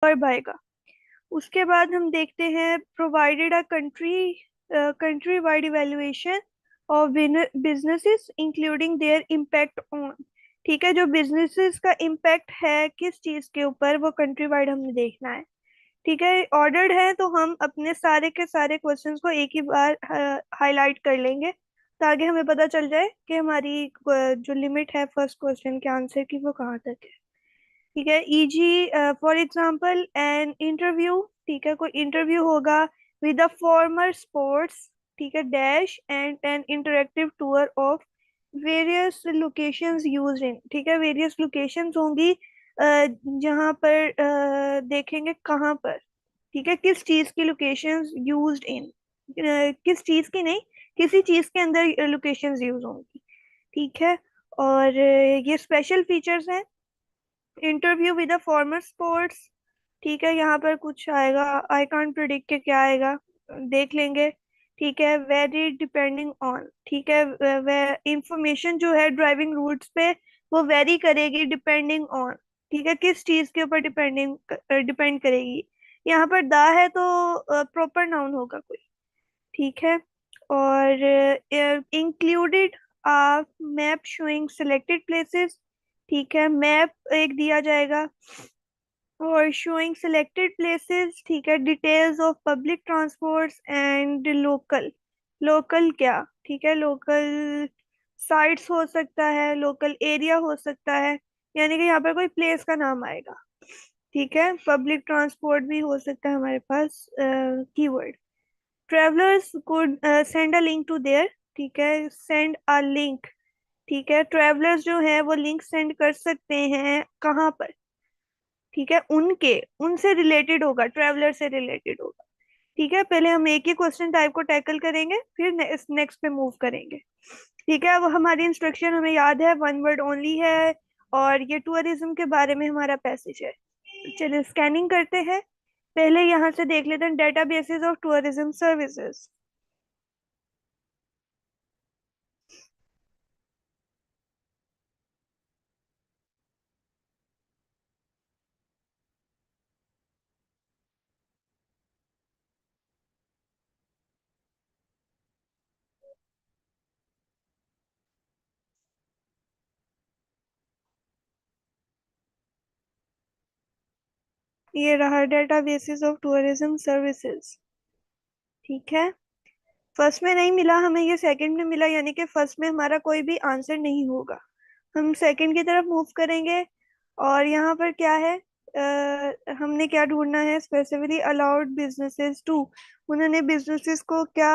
कर पाएगा। उसके बाद हम देखते हैं provided a country wide evaluation of businesses including there impact on. ठीक है, जो बिजनेसेस का इम्पैक्ट है किस चीज के ऊपर, वो कंट्री वाइड हमने देखना है। ठीक है, ऑर्डर्ड है तो हम अपने सारे के सारे क्वेश्चंस को एक ही बार हाईलाइट कर लेंगे, ताकि हमें पता चल जाए कि हमारी जो लिमिट है फर्स्ट क्वेश्चन के आंसर की वो कहाँ तक है। ठीक है, easy for example an interview. ठीक है, कोई इंटरव्यू होगा विद अ फॉर्मर स्पोर्ट्स, ठीक है, dash and N interactive tour of various locations used in. ठीक है, वेरियस लोकेशंस होंगी जहाँ पर देखेंगे कहाँ पर। ठीक है, किस चीज की लोकेशंस यूज्ड इन, किस चीज की नहीं, किसी चीज के अंदर लोकेशंस यूज होंगी। ठीक है, और ये स्पेशल फीचर्स हैं। Interview with a farmer sports, ठीक है, यहाँ पर कुछ आएगा, आई कांट प्रिडिक्ट के क्या आएगा, देख लेंगे। ठीक है, वेरी डिपेंडिंग ऑन। ठीक है, वह इंफॉर्मेशन जो है ड्राइविंग रूट्स पे वो वेरी करेगी डिपेंडिंग ऑन। ठीक है, किस चीज के ऊपर डिपेंड करेगी। यहाँ पर दा है तो प्रॉपर नाउन होगा कोई। ठीक है, और इंक्लूडेड आ मैप शोइंग सिलेक्टेड प्लेसेस। ठीक है, मैप एक दिया जाएगा और शोइंग सिलेक्टेड प्लेसेस। ठीक है, details of public transports and local. Local क्या, ठीक है, लोकल साइट्स हो सकता है, लोकल एरिया हो सकता है, यानी कि यहाँ पर कोई प्लेस का नाम आएगा। ठीक है, पब्लिक ट्रांसपोर्ट भी हो सकता है हमारे पास keyword. Travellers could send a link to their। ठीक है, सेंड अ लिंक। ठीक है, ट्रेवलर्स जो है वो लिंक सेंड कर सकते हैं कहाँ पर। ठीक है, उनके, उनसे रिलेटेड होगा, ट्रेवलर से रिलेटेड होगा। ठीक है, पहले हम एक ही क्वेश्चन टाइप को टैकल करेंगे, फिर नेक्स्ट पे मूव करेंगे। ठीक है, अब हमारी इंस्ट्रक्शन हमें याद है, वन वर्ड ओनली है, और ये टूरिज्म के बारे में हमारा पैसेज है। चलिए स्कैनिंग करते हैं। पहले यहाँ से देख लेते हैं डेटाबेसेस ऑफ टूरिज्म सर्विसेज। ये रहा डेटाबेसेस ऑफ टूरिज्म सर्विसेज। ठीक है, फर्स्ट में नहीं मिला हमें, ये सेकंड में मिला, यानी कि फर्स्ट में हमारा कोई भी आंसर नहीं होगा। हम सेकंड की तरफ मूव करेंगे, और यहाँ पर क्या है, हमने क्या ढूंढना है, स्पेसिफिकली अलाउड बिजनेसेस टू। उन्होंने बिजनेसेस को क्या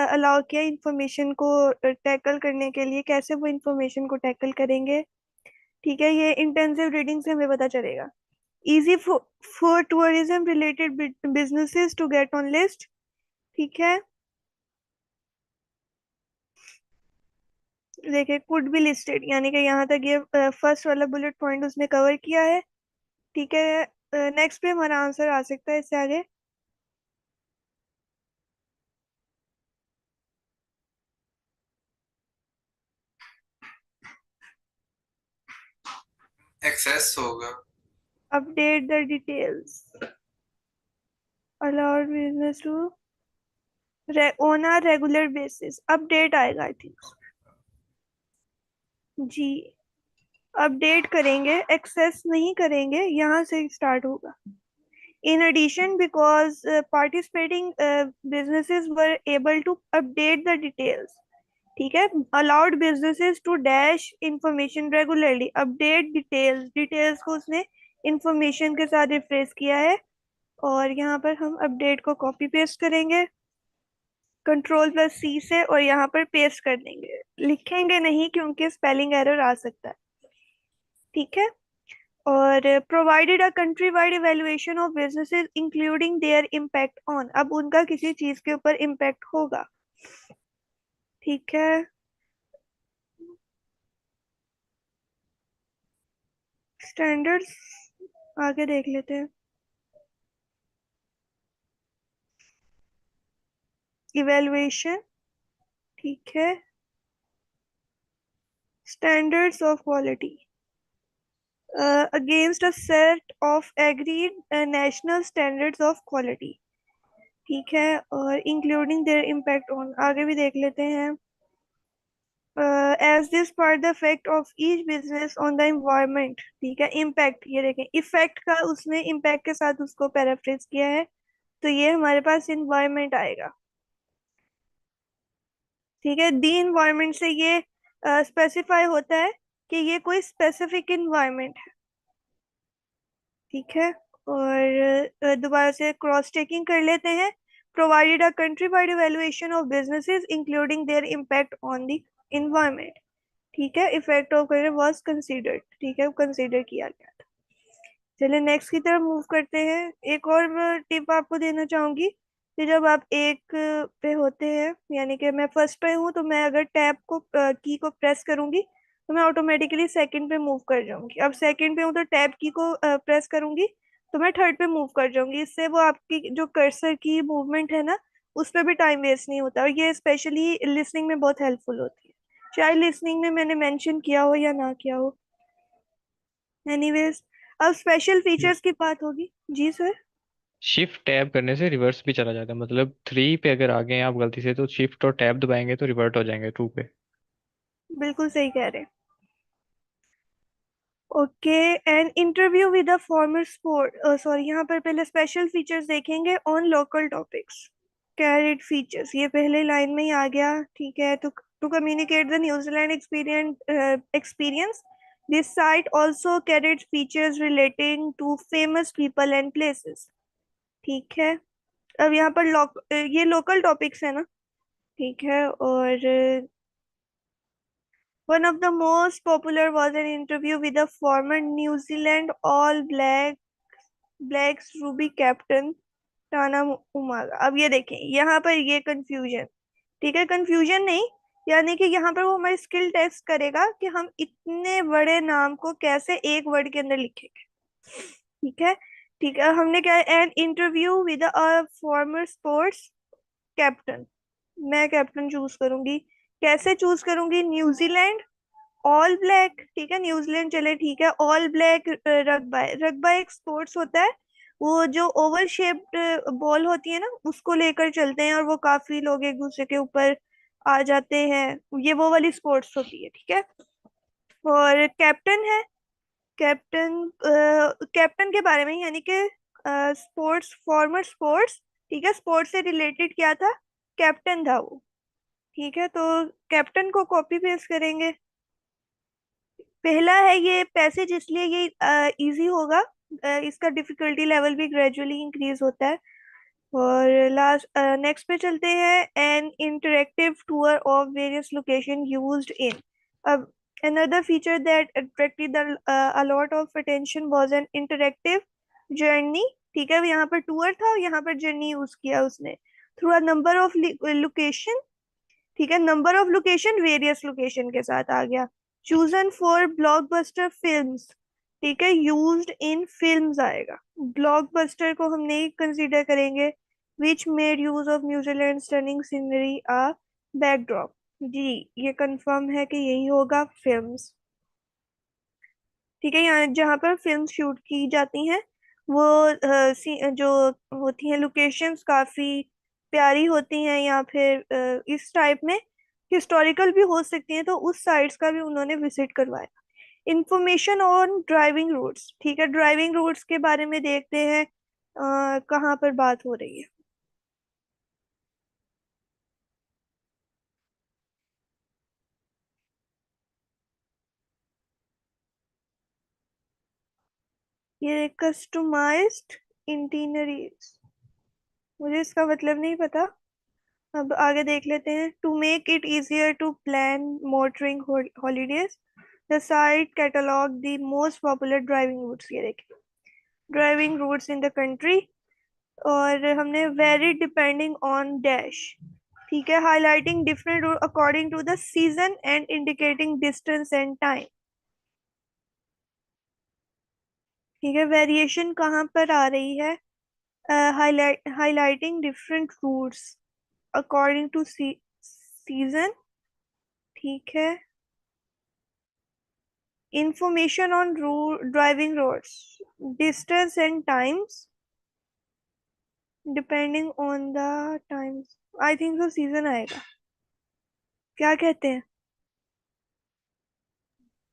अलाउ किया इंफॉर्मेशन को टैकल करने के लिए, कैसे वो इंफॉर्मेशन को टैकल करेंगे। ठीक है, ये इंटेंसिव रीडिंग से हमें पता चलेगा। Easy for tourism related businesses to get on list. ठीक है, देखिए कुड बी लिस्टेड, यानी कि यहाँ तक ये फर्स्ट वाला बुलेट पॉइंट उसने कवर किया है। ठीक है, नेक्स्ट पे हमारा आंसर आ सकता है इससे आगे। एक्सेस होगा। Update the details, allowed business to on a regular basis, update आएगा आई थिंक। जी, अपडेट करेंगे, एक्सेस नहीं करेंगे, यहाँ से स्टार्ट होगा। In addition, because participating businesses were able to update the details। ठीक है, allowed businesses to dash information regularly, update details, details को उसने इंफॉर्मेशन के साथ रिफ्रेश किया है। और यहाँ पर हम अपडेट को कॉपी पेस्ट करेंगे कंट्रोल+C से, और यहाँ पर पेस्ट कर देंगे, लिखेंगे नहीं क्योंकि स्पेलिंग एरर आ सकता है। ठीक है, और provided a country wide evaluation of businesses including there impact on, अब उनका किसी चीज के ऊपर इम्पैक्ट होगा। ठीक है, स्टैंडर्ड्स आगे देख लेते हैं। इवेल्युएशन, ठीक है, standards of quality. Against a set of agreed national standards of quality. ठीक है, और इंक्लूडिंग देयर इम्पैक्ट ऑन, आगे भी देख लेते हैं। As this part the effect of each business on the environment. ठीक है, इम्पैक्ट, ये देखें इफेक्ट का उसने इम्पैक्ट के साथ उसको पैराफ्रेज किया है, तो ये हमारे पास इन्वायरमेंट आएगा। ठीक है, दी इन्वायरमेंट से ये स्पेसिफाई होता है कि ये कोई स्पेसिफिक इन्वायरमेंट है। ठीक है, और दोबारा से क्रॉस चेकिंग कर लेते हैं। Provided a country wide evaluation of businesses including there impact on the environment. ठीक है, इफेक्ट ऑफ करें वाज कंसीडर्ड, ठीक है, कंसीडर किया गया था। चलिए नेक्स्ट की तरफ मूव करते हैं। एक और टिप आपको देना चाहूंगी कि जब आप एक पे होते हैं, यानी कि मैं फर्स्ट पे हूँ, तो मैं अगर टैब को की को प्रेस करूंगी तो मैं ऑटोमेटिकली सेकंड पे मूव कर जाऊंगी। अब सेकंड पे हूँ तो टैब की को प्रेस करूंगी तो मैं थर्ड पे मूव कर जाऊंगी। इससे वो आपकी जो कर्सर की मूवमेंट है ना, उस पर भी टाइम वेस्ट नहीं होता, और ये स्पेशली लिसनिंग में बहुत हेल्पफुल होती है, चाहे लिसनिंग में मैंने मेंशन किया हो या ना किया हो। एनीवेज, अब स्पेशल फीचर्स की बात होगी। जी सर। शिफ्ट टैब करने से रिवर्स भी चला जाता है, मतलब 3 पे अगर आ गए हैं आप गलती से तो शिफ्ट और टैब दबाएंगे तो रिवर्ट हो जाएंगे 2 पे। बिल्कुल सही कह रहे हैं। Okay, an interview with a former sport, sorry, यहाँ पर पहले स्पेशल फीचर्स देखेंगे on local topics. Carried features, ये पहले लाइन में ही आ गया। ठीक है, to communicate the New Zealand experience, this site also carried features relating to famous people and places. ठीक है, अब यहाँ पर ये लोकल टॉपिक्स है ना। ठीक है, और one of the most popular was an interview with the former New Zealand All Blacks Ruby captain Tana Umaga. अब ये देखें यहाँ पर ये कंफ्यूजन, ठीक है, कंफ्यूजन नहीं, यानी कि यहाँ पर वो हमारी स्किल टेस्ट करेगा कि हम इतने बड़े नाम को कैसे एक वर्ड के अंदर लिखेंगे। ठीक है, ठीक है, हमने क्या, N interview with a farmer sports captain. मैं कैप्टन चूज करूंगी। कैसे चूज करूंगी? न्यूजीलैंड ऑल ब्लैक, ठीक है, न्यूजीलैंड चले, ठीक है, ऑल ब्लैक रग्बा। रग्बा एक स्पोर्ट्स होता है, वो जो ओवल शेप्ड बॉल होती है ना, उसको लेकर चलते हैं और वो काफी लोग एक दूसरे के ऊपर आ जाते हैं, ये वो वाली स्पोर्ट्स होती है। ठीक है, और कैप्टन है, कैप्टन कैप्टन के बारे में, यानी कि स्पोर्ट्स, फॉर्मर स्पोर्ट्स, ठीक है, स्पोर्ट्स से रिलेटेड क्या था, कैप्टन था वो। ठीक है, तो कैप्टन को कॉपी पेस्ट करेंगे। पहला है ये पैसेज, इसलिए ये इजी होगा, इसका डिफिकल्टी लेवल भी ग्रेजुअली इंक्रीज होता है। और लास्ट नेक्स्ट पे चलते हैं, N interactive tour of various location used in. अब another feature that attracted a lot of attention was an interactive journey। ठीक है, यहाँ पर टूर था और यहाँ पर जर्नी यूज किया उसने, through a number of location. ठीक है, number of location various location के साथ आ गया। चूजन फॉर ब्लॉकबस्टर फिल्म्स, ठीक है, यूज्ड इन फिल्म्स आएगा। ब्लॉकबस्टर को हम नहीं कंसीडर करेंगे। Which made use of New Zealand stunning scenery a backdrop. जी, ये कंफर्म है कि यही होगा, फिल्म्स। ठीक है, यहाँ जहाँ पर फिल्म शूट की जाती हैं, वो जो होती हैं लोकेशंस काफी प्यारी होती हैं, या फिर इस टाइप में हिस्टोरिकल भी हो सकती हैं, तो उस साइट्स का भी उन्होंने विजिट करवाया। इंफॉर्मेशन ऑन ड्राइविंग रूट्स, ठीक है, ड्राइविंग रूट्स के बारे में देखते हैं कहाँ पर बात हो रही है। ये कस्टमाइज्ड इंटीनरीज, मुझे इसका मतलब नहीं पता, अब आगे देख लेते हैं। To make it easier to plan motoring holidays, the site catalogue the most popular driving routes. ये देखिए, driving routes in the country, और हमने वेरी डिपेंडिंग ऑन डैश। ठीक है, highlighting different route according to the season and indicating distance and time. ठीक है, variation कहाँ पर आ रही है? Highlighting different routes according to season. ठीक है, information on driving roads, distance and times depending on the times. I think तो सीजन आएगा, क्या कहते हैं?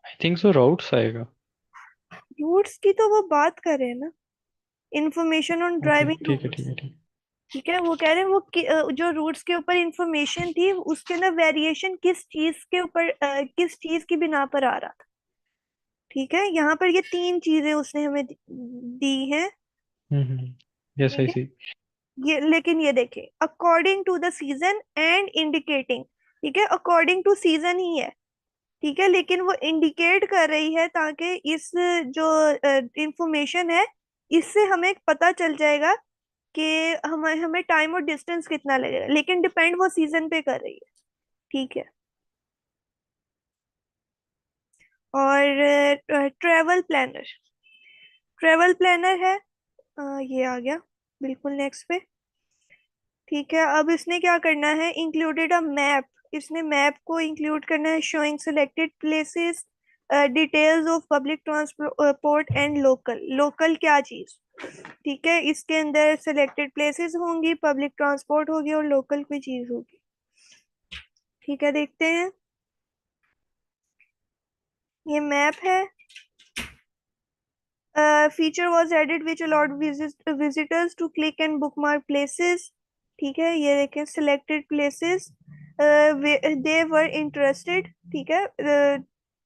आई थिंक सो राउट्स आएगा। रूट्स की तो वो बात कर रहे हैं ना, इंफॉर्मेशन ऑन ओके ड्राइविंग ठीक है ठीक रूट्स। है ठीक। ठीक है, वो कह रहे हैं वो जो रूट्स के ऊपर इंफॉर्मेशन थी उसके अंदर वेरिएशन किस चीज के ऊपर, किस चीज की बिना पर आ रहा था। ठीक है, यहाँ पर ये तीन चीजें उसने हमें दी हैं। यस ठीक आई है, सी। ये लेकिन ये देखे according to the season and indicating. ठीक है, अकॉर्डिंग टू सीजन ही है। ठीक है, लेकिन वो इंडिकेट कर रही है ताकि इस जो इंफॉर्मेशन है इससे हमें पता चल जाएगा कि हमें हमें टाइम और डिस्टेंस कितना लगेगा, लेकिन डिपेंड वो सीजन पे कर रही है। ठीक है, और ट्रेवल प्लानर, ट्रेवल प्लानर है, ये आ गया बिल्कुल नेक्स्ट पे। ठीक है, अब इसने क्या करना है, इंक्लूडेड अ मैप। इसने मैप को इंक्लूड करना है, showing selected places, details of public transport and local. Local क्या चीज? ठीक है, इसके अंदर सिलेक्टेड प्लेसेस होंगी, पब्लिक ट्रांसपोर्ट होगी और लोकल कोई चीज होगी। ठीक है, देखते हैं। ये मैप है। Feature was added which allowed visitors to click and bookmark places. ठीक है, ये देखें selected places, they were interested. ठीक है,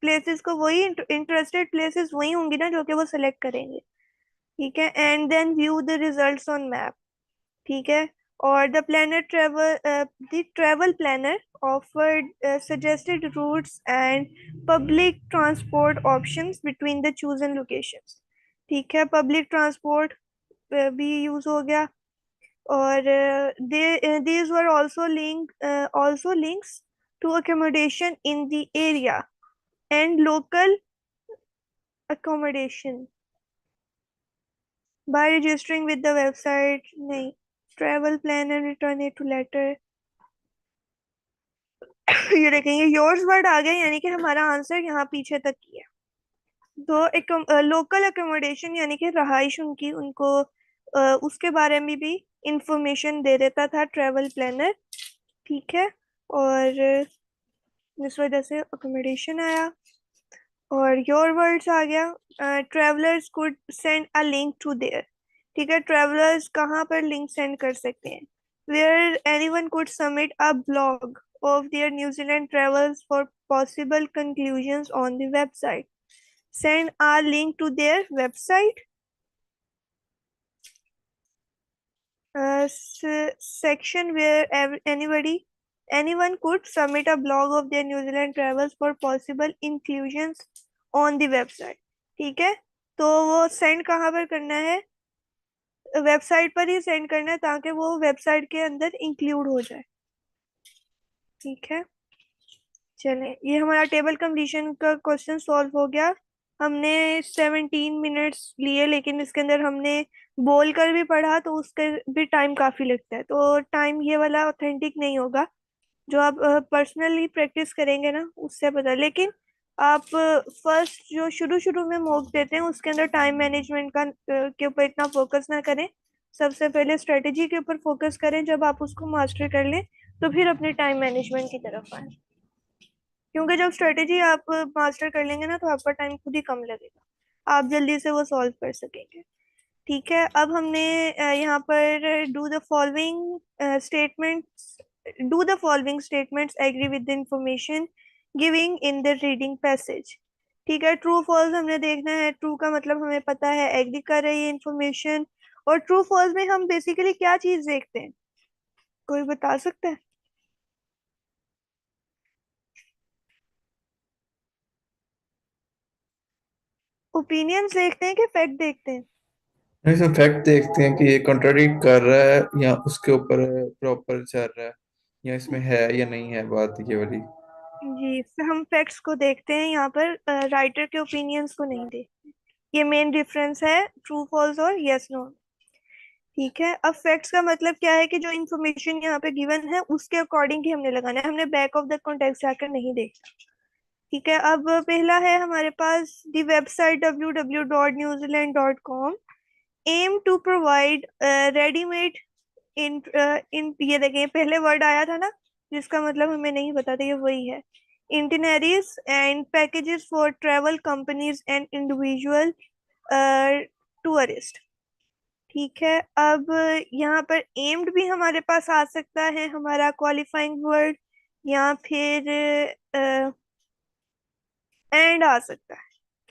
प्लेसेस को वही इंटरेस्टेड प्लेसेस वही होंगी ना जो कि वो सिलेक्ट करेंगे। ठीक है, and then view the results on map. ठीक है, और the travel planner offered suggested routes and public transport options between the chosen locations। ठीक है, पब्लिक ट्रांसपोर्ट भी यूज हो गया, और these were also links to accommodation in the area and local accommodation by registering with the website। नहीं, travel plan and return it to letter। ये देखेंगे yours word आ गया, यानी कि हमारा आंसर यहाँ पीछे तक ही है। तो लोकल अकोमोडेशन यानी कि रहाइश उनकी, उनको उसके बारे में भी इंफॉर्मेशन दे देता था ट्रेवल प्लानर। ठीक है, और इस वजह से अकोमोडेशन आया, और योर वर्ड्स आ गया। Travellers could send a link to their. ठीक है, ट्रेवलर्स कहाँ पर लिंक सेंड कर सकते हैं? Where anyone could submit a blog of their New Zealand travels for possible conclusions on the website. Send a link to their website। Section where anyone could submit a blog of their New Zealand travels for possible inclusions on the website। ठीक है, तो वो send कहाँ पर करना है? Website पर ही send करना है ताकि वो वेबसाइट के अंदर इंक्लूड हो जाए। ठीक है, चलें, ये हमारा टेबल कंप्लीशन का क्वेश्चन सॉल्व हो गया। हमने 17 मिनट्स लिए, लेकिन इसके अंदर हमने बोल कर भी पढ़ा तो उसके भी टाइम काफी लगता है, तो टाइम ये वाला ऑथेंटिक नहीं होगा। जो आप पर्सनली प्रैक्टिस करेंगे ना उससे पता, लेकिन आप फर्स्ट जो शुरू शुरू में मॉक देते हैं उसके अंदर टाइम मैनेजमेंट का के ऊपर इतना फोकस ना करें। सबसे पहले स्ट्रेटेजी के ऊपर फोकस करें, जब आप उसको मास्टर कर लें तो फिर अपने टाइम मैनेजमेंट की तरफ आए, क्योंकि जब स्ट्रेटेजी आप मास्टर कर लेंगे ना तो आपका टाइम खुद ही कम लगेगा, आप जल्दी से वो सॉल्व कर सकेंगे। ठीक है, अब हमने यहाँ पर do the following statements agree with the information giving in the reading passage. ठीक है, ट्रू फॉल्स हमने देखना है। ट्रू का मतलब हमें पता है एग्री कर रही है इंफॉर्मेशन, और ट्रू फॉल्स में हम बेसिकली क्या चीज देखते हैं, कोई बता सकता है? ओपिनियंस देखते हैं कि फैक्ट देखते हैं? नहीं सर, फैक्ट देखते हैं कि ये कॉन्ट्राडिक्ट कर रहा है या उसके ऊपर प्रॉपर चल रहा है, या इसमें है या नहीं है बात ये वाली। जी, फिर हम फैक्ट्स को देखते हैं, यहाँ पर राइटर के ओपिनियंस को नहीं देखते। ये मेन डिफरेंस है ट्रू फॉल्स और यस नो। ठीक है, अब फैक्ट्स का मतलब क्या है कि जो इन्फॉर्मेशन यहाँ पे गिवन है उसके अकॉर्डिंग ही हमने लगाना है, हमने बैक ऑफ द कॉन्टेक्स्ट जाकर नहीं देखना। ठीक है, अब पहला है हमारे पास the website www.newzealand.com aim to provide readymade in ये देखें, पहले वर्ड आया था ना जिसका मतलब हमें नहीं पता था, ये वही है। Itineraries and packages for travel companies and individual tourist. ठीक है, अब यहाँ पर एम्ड भी हमारे पास आ सकता है हमारा क्वालिफाइंग वर्ड, या फिर एंड आ सकता है,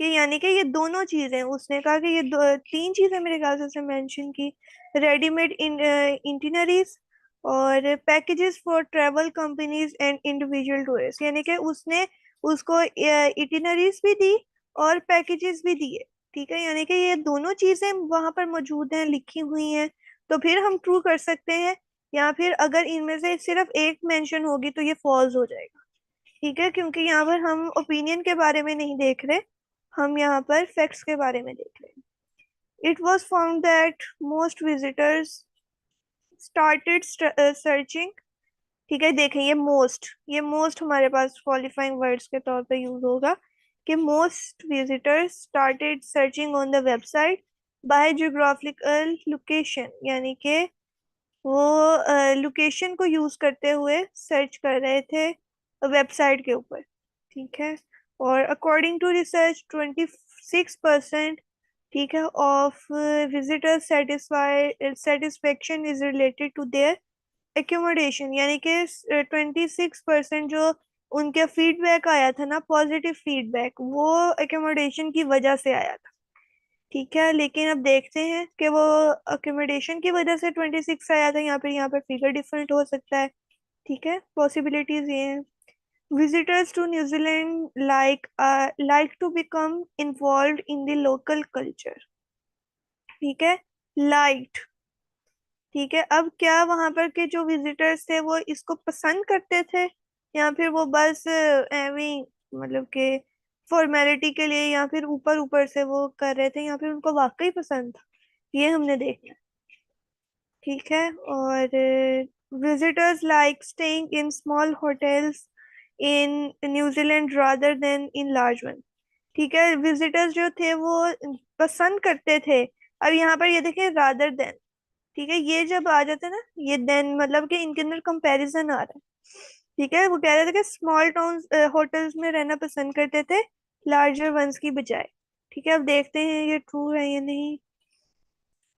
कि यानी कि ये दोनों चीजें, उसने कहा कि ये तीन चीजें मेरे ख्याल से उसने मेंशन की। रेडीमेड इंटीनरीज और packages for travel companies and individual tourist, यानी कि उसने उसको इटिनरीज भी दी और पैकेजेस भी दिए। ठीक है, यानी कि ये दोनों चीजें वहां पर मौजूद हैं, लिखी हुई हैं, तो फिर हम ट्रू कर सकते हैं। या फिर अगर इनमें से सिर्फ एक मेंशन होगी तो ये फॉल्स हो जाएगा। ठीक है, क्योंकि यहाँ पर हम ओपिनियन के बारे में नहीं देख रहे, हम यहाँ पर फैक्ट्स के बारे में देख रहे हैं। It was found that most visitors started searching. ठीक है, देखें ये मोस्ट हमारे पास क्वालिफाइंग वर्ड्स के तौर पे यूज होगा, कि most visitors started searching on the website by geographical location, यानी कि वो लोकेशन को यूज करते हुए सर्च कर रहे थे वेबसाइट के ऊपर। ठीक है, और अकॉर्डिंग टू रिसर्च 26%, ठीक है, of visitors satisfaction is related to their accommodation, यानी कि 26% जो उनके फीडबैक आया था ना, पॉजिटिव फीडबैक, वो एकोमोडेशन की वजह से आया था। ठीक है, लेकिन अब देखते हैं कि वो अकोमोडेशन की वजह से 26 आया था, यहाँ पर फिगर डिफरेंट हो सकता है। ठीक है, पॉसिबिलिटीज ये हैं। Visitors to New Zealand like to become involve in the local culture. ठीक है, लाइट। ठीक है, अब क्या वहां पर के जो विजिटर्स थे वो इसको पसंद करते थे, या फिर वो बस एਵੇਂ ही, मतलब कि फॉर्मेलिटी के लिए, या फिर ऊपर ऊपर से वो कर रहे थे, या फिर उनको वाकई पसंद था, ये हमने देखना है। ठीक है, और visitors like staying in small hotels in New Zealand rather then in large one. ठीक है, विजिटर्स जो थे वो पसंद करते थे। अब यहाँ पर ये देखिए रादर देन, ठीक है, ये जब आ जाता है ना, ये देन मतलब कि इनके अंदर कंपैरिजन आ रहा है। ठीक है, वो कह रहे थे कि स्मॉल टाउन होटल्स में रहना पसंद करते थे लार्जर वंस की बजाय। ठीक है, अब देखते हैं ये ट्रू है या नहीं।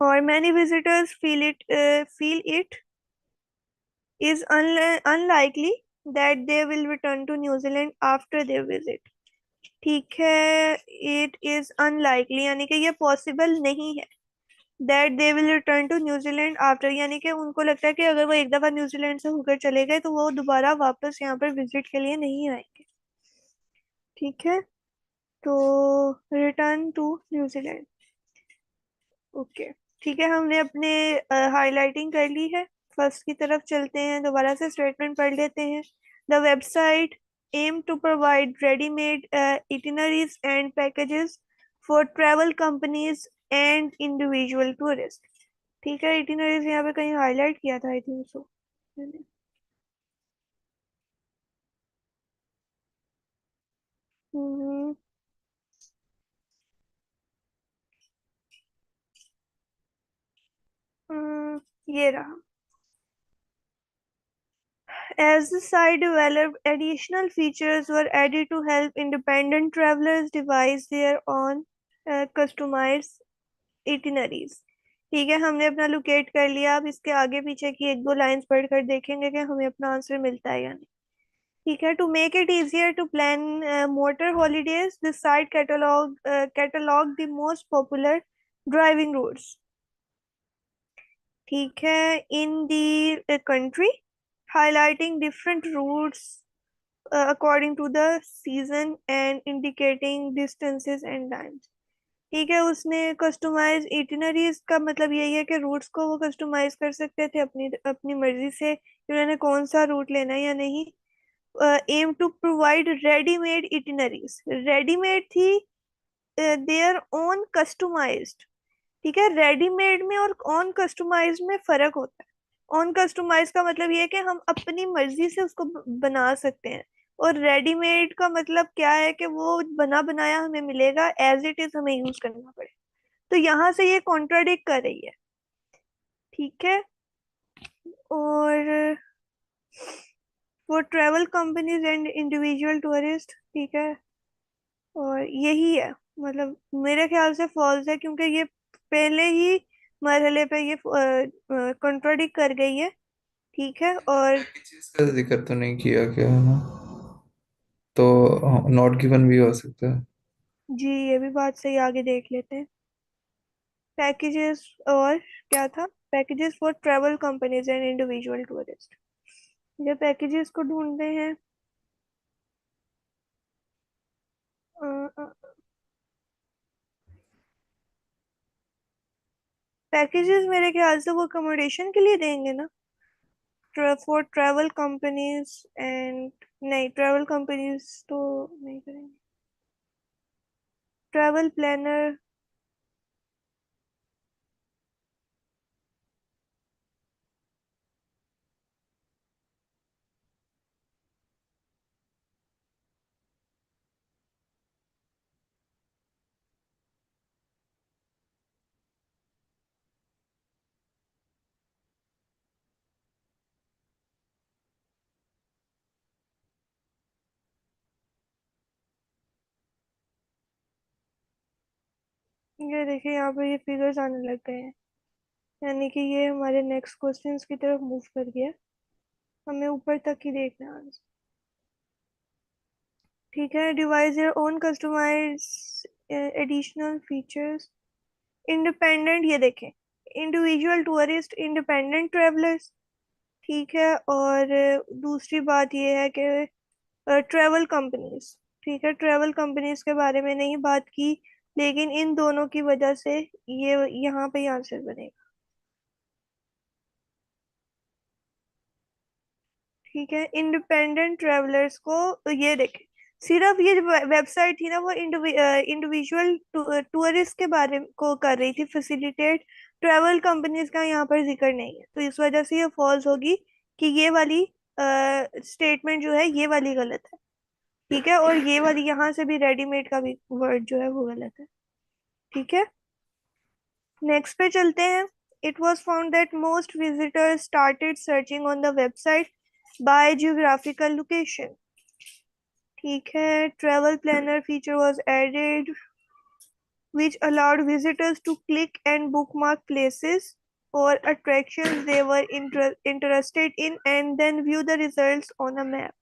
और many visitors feel it is unlikely that they will return to New Zealand after their visit। ठीक है, it is unlikely यानी कि ये possible नहीं है, that they will return to New Zealand after, यानी कि उनको लगता है कि अगर वो एक दफा न्यूजीलैंड से होकर चले गए तो वो दोबारा वापस यहाँ पर विजिट के लिए नहीं आएंगे। ठीक है, तो रिटर्न टू न्यूजीलैंड। ओके, ठीक है, हमने अपने हाईलाइटिंग कर ली है। फर्स्ट की तरफ चलते हैं, दोबारा से स्टेटमेंट पढ़ लेते हैं। The website aim to provide readymade itineraries and packages for travel companies and individual tourist. ठीक है, इटिनरीज यहाँ पे कहीं हाईलाइट किया था आई थिंक सो। हम्म, ये रहा। As the site developed, additional features were added to help independent travelers devise their own customized itineraries। ठीक है, हमने अपना लोकेट कर लिया, अब इसके आगे पीछे की एक दो लाइंस पढ़कर देखेंगे कि हमें अपना आंसर मिलता है या नहीं। ठीक है, to make it easier to plan motor holidays, this site catalogue the most popular driving routes. ठीक है, in the country, highlighting different routes according to the season and indicating distances and times। ठीक है, उसने customise इटिनरीज का मतलब यही है कि रूट्स को वो कस्टमाइज कर सकते थे अपनी अपनी मर्जी से कि उन्होंने कौन सा रूट लेना है या नहीं। Aim to provide readymade itineraries, readymade थी, देयर ओन कस्टमाइज्ड। ठीक है, रेडीमेड में और ऑन कस्टमाइज में फर्क होता है। ऑन कस्टमाइज का मतलब ये है कि हम अपनी मर्जी से उसको बना सकते हैं, और रेडीमेड का मतलब क्या है कि वो बना बनाया हमें मिलेगा, एज इट इज हमें यूज करना पड़े। तो यहाँ से ये कॉन्ट्राडिक्ट कर रही है। ठीक है। और वो travel companies and individual tourist, ठीक है, और यही है। मतलब मेरे ख्याल से फॉल्स है, क्योंकि ये पहले ही मरहले पे ये कॉन्ट्राडिक्ट कर गई है। ठीक है। और चीज का जिक्र तो नहीं किया गया है ना, तो नॉट गिवन भी हो सकता है। जी, ये भी बात सही, आगे देख लेते हैं। पैकेजेस और क्या था? Packages for travel companies and individual tourist. ये पैकेजेस को ढूंढते हैं। पैकेजेस मेरे ख्याल से वो अकोमोडेशन के लिए देंगे ना, फॉर ट्रेवल कंपनीज एंड, नहीं ट्रेवल कंपनीज तो नहीं करेंगे। ट्रेवल प्लानर, ये देखिए यहाँ पे ये फिगर्स आने लग गए हैं, यानी कि ये हमारे नेक्स्ट क्वेश्चंस की तरफ मूव कर गया। हमें ऊपर तक ही देखना है आंसर। ठीक है। Devise your own customize additional features. Independent, ये देखें, इंडिविजुअल टूरिस्ट, इंडिपेंडेंट ट्रेवलर्स। ठीक है। और दूसरी बात ये है कि ट्रेवल कंपनीज, ठीक है, ट्रेवल कंपनीज के बारे में नहीं बात की, लेकिन इन दोनों की वजह से ये यहाँ पे आंसर बनेगा। ठीक है। इंडिपेंडेंट ट्रेवलर्स को, ये देखें, सिर्फ ये वेबसाइट थी ना, वो इंडिविजुअल टूरिस्ट के बारे को कर रही थी फैसिलिटेट, ट्रेवल कंपनीज का यहाँ पर जिक्र नहीं है, तो इस वजह से ये फॉल्स होगी कि ये वाली स्टेटमेंट जो है ये वाली गलत है। ठीक है। और ये वाली यहाँ से भी रेडीमेड का भी वर्ड जो है वो गलत है। ठीक है। नेक्स्ट पे चलते हैं। It was found that most visitors started searching on the website by geographical location. ठीक है। Travel planner feature was added which allowed visitors to click and bookmark places or attractions they were interested in and then view the results on a map.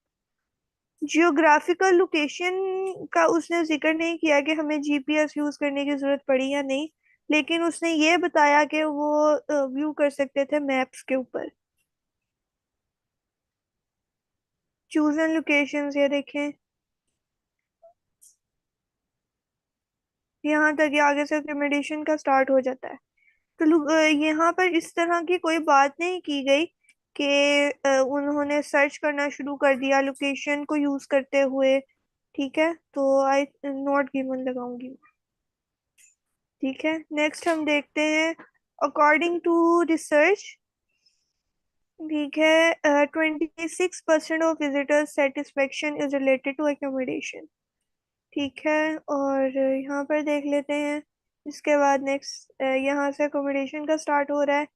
Geographical location का उसने जिक्र नहीं किया कि हमें GPS use करने की जरूरत पड़ी या नहीं, लेकिन उसने ये बताया कि वो व्यू कर सकते थे मैप्स के ऊपर। चूजन लोकेशंस, ये देखें, यहाँ तक ये आगे से अकोमोडेशन का स्टार्ट हो जाता है। तो यहाँ पर इस तरह की कोई बात नहीं की गई कि उन्होंने सर्च करना शुरू कर दिया लोकेशन को यूज करते हुए। ठीक है। तो आई नॉट गिवन लगाऊंगी। ठीक है। नेक्स्ट हम देखते हैं। अकॉर्डिंग टू रिसर्च, ठीक है, 26% of visitors satisfaction is related to accommodation. ठीक है। और यहाँ पर देख लेते हैं। इसके बाद नेक्स्ट यहाँ से अकोमोडेशन का स्टार्ट हो रहा है।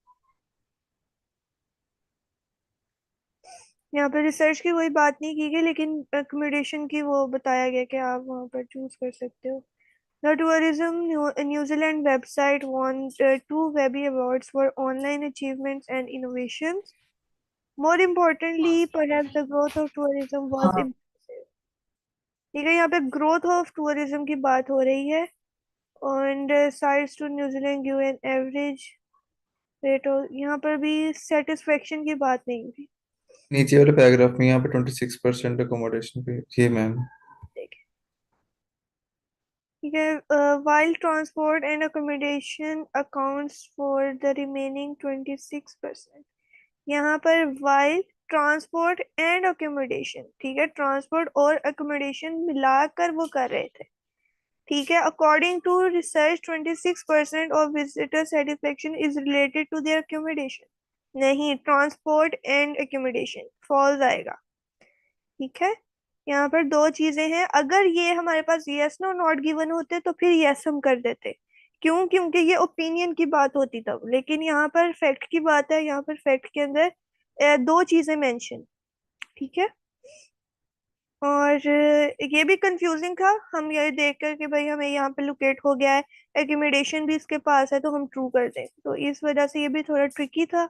यहाँ पे रिसर्च की कोई बात नहीं की गई, लेकिन अकोमोडेशन की वो बताया गया कि आप वहाँ पर चूज कर सकते हो। The tourism New Zealand website won 2 Webby awards for online achievements and innovations. More importantly, perhaps the growth of tourism was impressive. ठीक है। यहाँ पे ग्रोथ ऑफ टूरिज्म की बात हो रही है। And sites to New Zealand give an average rate, यहाँ पर भी सेटिस्फेक्शन की बात नहीं हुई। नीचे वाले पैराग्राफ में यहाँ पे 26% अकोमोडेशन पे, ये मैम। ठीक है। while transport and accommodation accounts for the remaining 26%, यहाँ पर while ट्रांसपोर्ट एंड accommodation, ठीक है, ट्रांसपोर्ट और accommodation मिलाकर वो कर रहे थे। ठीक है। According to research 26% of visitor satisfaction is related to their accommodation। नहीं, ट्रांसपोर्ट एंड accommodation फॉल्स आएगा। ठीक है। यहाँ पर दो चीजें हैं, अगर ये हमारे पास यस नो नॉट गिवन होते तो फिर यस हम कर देते। क्यों? क्योंकि ये ओपिनियन की बात होती तब, लेकिन यहाँ पर फैक्ट की बात है, यहाँ पर फैक्ट के अंदर दो चीजें मेंशन। ठीक है। और ये भी कंफ्यूजिंग था, हम ये देख कर कि भाई हमें यहाँ पे लोकेट हो गया है, एकोमोडेशन भी इसके पास है, तो हम ट्रू कर दें, तो इस वजह से ये भी थोड़ा ट्रिकी था।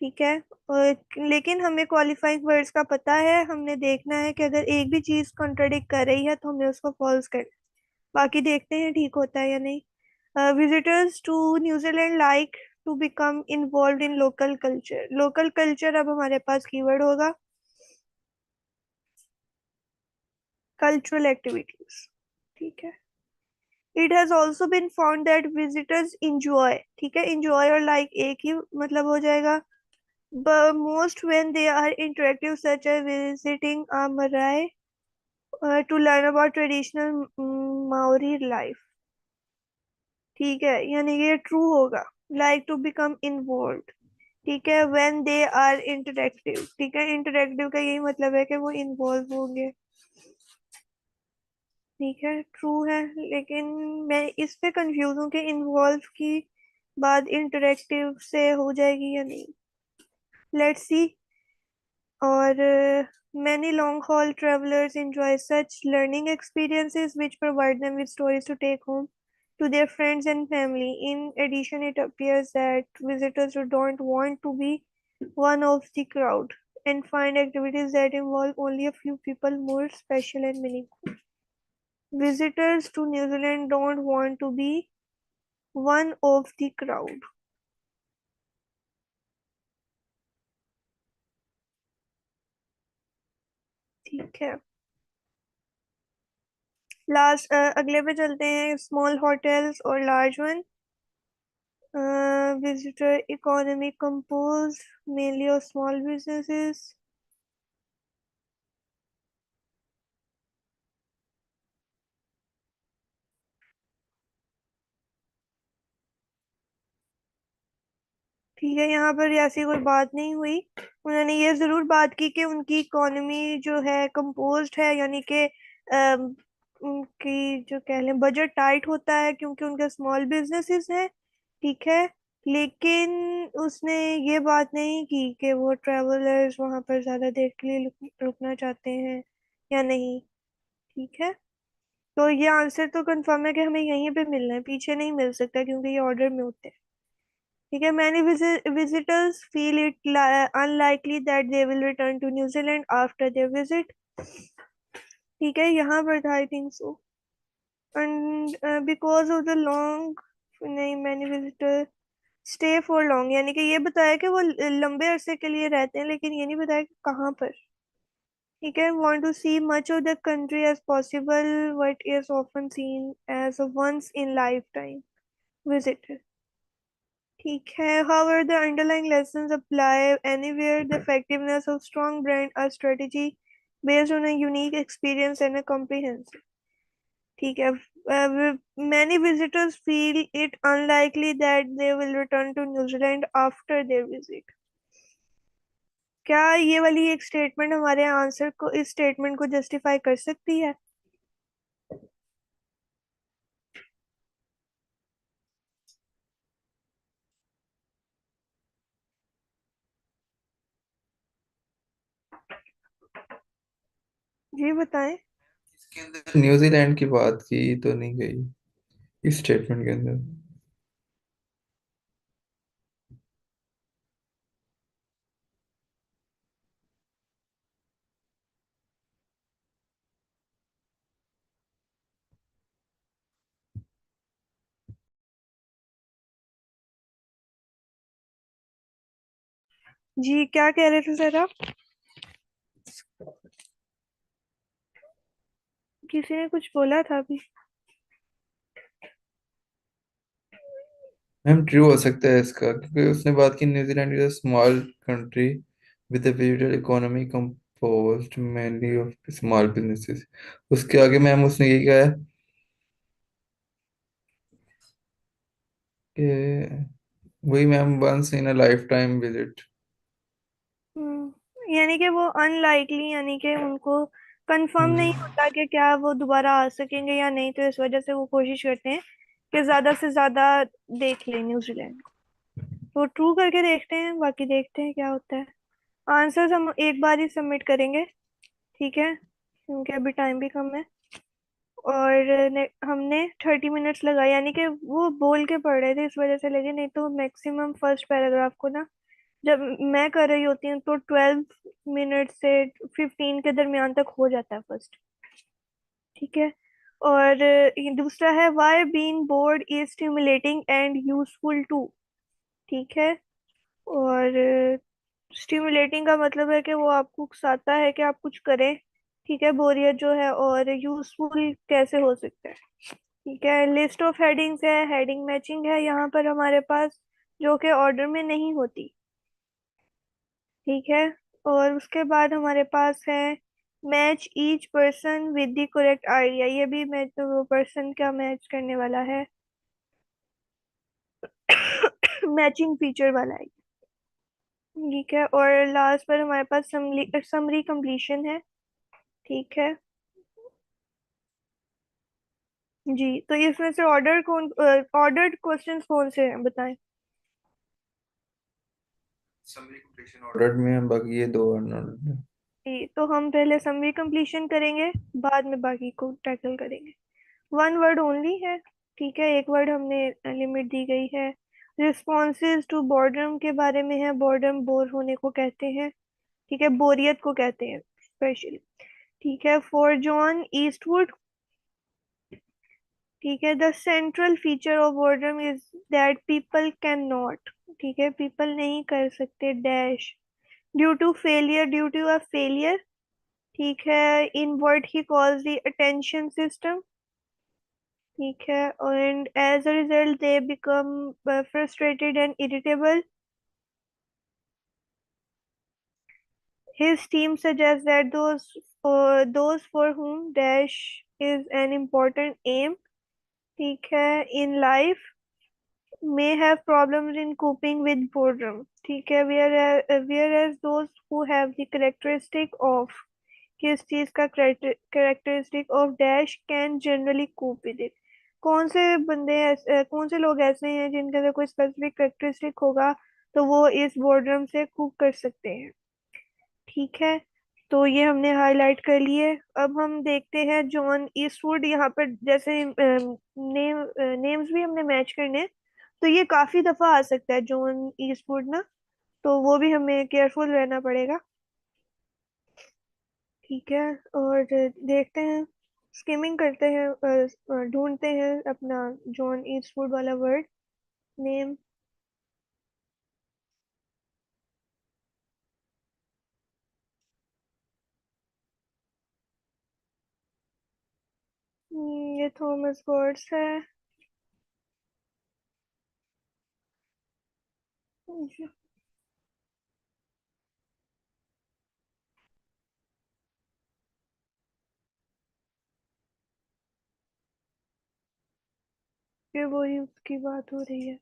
ठीक है। और लेकिन हमें क्वालिफाइंग वर्ड्स का पता है, हमने देखना है कि अगर एक भी चीज कॉन्ट्रडिक्ट कर रही है तो हमने उसको फॉल्स कर, बाकी देखते हैं ठीक होता है या नहीं। Visitors to New Zealand like to become involve in local culture. Local culture अब हमारे पास कीवर्ड होगा, कल्चरल एक्टिविटीज। ठीक है। It has also been found that visitors enjoy, ठीक है, इंजॉय और लाइक एक ही मतलब हो जाएगा, but most when they are interactive such as visiting a marae to learn about traditional Maori life। ठीक है, यानी ये ट्रू होगा, like to become involved। ठीक है, when they are interactive, ठीक है, interactive का यही मतलब है कि वो involve होंगे। ठीक है, ट्रू है, लेकिन मैं इस पे कंफ्यूज हूँ कि इन्वॉल्व की बाद इंटरेक्टिव से हो जाएगी या नहीं। Let's see. और many long haul travelers enjoy such learning experiences which provide them with stories to take home to their friends and family. In addition, it appears that visitors who don't want to be one of the crowd and find activities that involve only a few people more special and meaningful. Visitors to New Zealand don't want to be one of the crowd। ठीक है। Last अगले पे चलते हैं, small hotels और large one. Visitor economy composed mainly of small businesses। ठीक है, यहाँ पर ऐसी कोई बात नहीं हुई, उन्होंने ये जरूर बात की कि उनकी इकोनॉमी जो है कंपोज्ड है, यानी कि उनकी जो कह लें बजट टाइट होता है क्योंकि उनके स्मॉल बिजनेसेस हैं। ठीक है। लेकिन उसने ये बात नहीं की कि वो ट्रेवलर्स वहां पर ज्यादा देर के लिए रुकना चाहते हैं या नहीं। ठीक है। तो ये आंसर तो कंफर्म है कि हमें यहीं पे मिलना है, पीछे नहीं मिल सकता क्योंकि ये ऑर्डर में होते हैं। ठीक है। Many visitors feel it unlikely that they will return to New Zealand after their visit. ठीक है, यहाँ पर था I think so. And because of the long, नहीं, many visitor stay for long, यानी कि ये बताया कि वो लंबे अरसे के लिए रहते हैं, लेकिन ये नहीं बताया कि कहाँ पर। ठीक है। Want to see much of the country as possible, what is often seen as a once in lifetime visit। ठीक है। However, the underlying lessons apply anywhere, the effectiveness of strong brand a strategy based on a unique experience and a comprehensive। ठीक है। Many visitors feel it unlikely that they will return to New Zealand after their visit। क्या ये वाली एक statement हमारे answer को, इस statement को जस्टिफाई कर सकती है? जी बताएं। इसके अंदर न्यूजीलैंड की बात की तो नहीं गई इस स्टेटमेंट के अंदर। जी क्या कह रहे थे सर आप? किसी ने कुछ बोला था अभी। मैम ट्रू हो सकता है इसका, क्योंकि उसने बात की New Zealand is a small country with a vital economy composed mainly of small businesses. उसके आगे मैम उसने यही कहा है कि वही ma'am once in a lifetime visit. यानी कि वो अनलाइकली, यानी कि उनको कंफर्म नहीं हम्म। होता कि क्या वो दोबारा आ सकेंगे या नहीं, तो इस वजह से वो कोशिश करते हैं कि ज्यादा से ज्यादा देख लें न्यूजीलैंड को। तो ट्रू करके देखते हैं, बाकी देखते हैं क्या होता है। आंसर्स हम एक बार ही सबमिट करेंगे, ठीक है, क्योंकि अभी टाइम भी कम है। और हमने 30 मिनट्स लगाए, यानी कि वो बोल के पढ़ रहे थे इस वजह से लगे, नहीं तो मैक्सिमम फर्स्ट पैराग्राफ को ना जब मैं कर रही होती हूँ तो 12 मिनट से 15 के दरमियान तक हो जाता है फर्स्ट। ठीक है। और ये दूसरा है, why being bored is stimulating and useful to. ठीक है। और स्टिमुलेटिंग का मतलब है कि वो आपको उकसाता है कि आप कुछ करें। ठीक है, बोरियत जो है, और यूजफुल कैसे हो सकता है। ठीक है, लिस्ट ऑफ हेडिंग्स है, हेडिंग मैचिंग है यहाँ पर हमारे पास, जो कि ऑर्डर में नहीं होती। ठीक है। और उसके बाद हमारे पास है, match each person with the correct idea, ये भी मैच वो पर्सन का मैच करने वाला है। मैचिंग फीचर वाला है। ठीक है। और लास्ट पर हमारे पास समरी कंप्लीशन है। ठीक है जी। तो इसमें से ऑर्डर्ड क्वेश्चंस कौन से हैं बताएं। समरी कंप्लीशन ऑर्डर में है, बाकी ये दो अनऑर्डर्ड में। जी, तो हम पहले समरी कंप्लीशन करेंगे, बाद में बाकी को टैकल करेंगे। वन वर्ड ओनली है। ठीक है, एक वर्ड हमने लिमिट दी गई है। रिस्पॉन्सेज टू बोर्डम के बारे में है, बोर्डम बोर होने को कहते हैं। ठीक है, बोरियत को कहते हैं स्पेशली। ठीक है, फॉर जॉन ईस्टवुड। ठीक है, the central feature of boredom is that people can not. ठीक है, पीपल नहीं कर सकते dash due to failure, due to a failure. ठीक है, in word he calls the attention system. ठीक है, and as a result they become frustrated and irritable. His team suggests that those for whom dash is an important aim, ठीक है, in life may have problems in coping with boredom। ठीक है, whereas those who have the characteristic of, किस चीज का characteristic of dash can generally cope with it। कौन से लोग ऐसे हैं जिनके अंदर कोई स्पेसिफिक करेक्टरिस्टिक होगा तो वो इस बोर्डम से कूप कर सकते हैं। ठीक है, तो ये हमने हाईलाइट कर लिए। अब हम देखते हैं जॉन ईस्टवुड, यहाँ पर जैसे नेम्स भी हमने मैच करने हैं, तो ये काफी दफा आ सकता है जॉन ईस्टवुड ना, तो वो भी हमें केयरफुल रहना पड़ेगा। ठीक है। और देखते हैं, स्किमिंग करते हैं, ढूंढते हैं अपना जॉन ईस्टवुड वाला वर्ड नेम। ये थॉमस वर्ड्स है। ये वही उसकी बात हो रही है।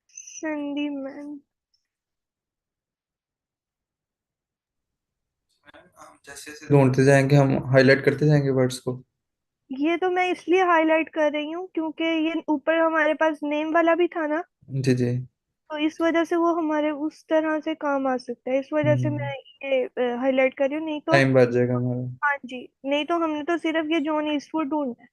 संदी मैन। हम जैसे जैसे ढूंढते जाएंगे, हम हाईलाइट करते जाएंगे वर्ड्स को। ये तो मैं इसलिए हाईलाइट कर रही हूँ क्योंकि ये ऊपर हमारे पास नेम वाला भी था ना, जी जी। तो इस वजह से वो हमारे उस तरह से काम आ सकता है, इस वजह से हम्म। मैं ये हाईलाइट कर रही हूँ, नहीं तो। टाइम बच जाएगा हमारा। हाँ जी, नहीं तो हमने तो सिर्फ ये जॉन ईस्टवुड ढूंढना है।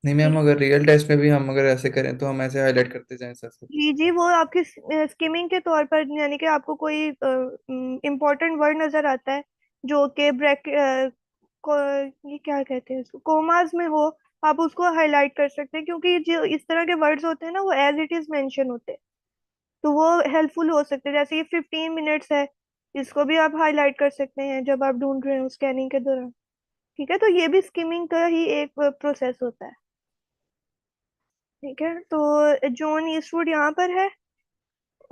नहीं मैम, ठीक। अगर रियल टेस्ट में भी हम अगर ऐसे करें तो हम ऐसे हाईलाइट करते जाएं साथ साथ। जी जी, वो आपकी स्किमिंग के तौर पर, यानी कि आपको कोई इम्पोर्टेंट वर्ड नजर आता है जो कि ये क्या कहते हैं उसको, कोमास में हो, आप उसको हाईलाइट कर सकते हैं, क्योंकि जो इस तरह के वर्ड्स होते हैं ना वो एज इट इज मेंशन होते हैं, तो वो हेल्पफुल हो सकते हैं। जैसे ये 15 मिनट्स है, इसको भी आप हाईलाइट कर सकते हैं जब आप ढूंढ रहे हो स्कैनिंग के दौरान। ठीक है, तो ये भी स्किमिंग का ही एक प्रोसेस होता है। ठीक है, तो जॉन ईस्टवुड यहाँ पर है।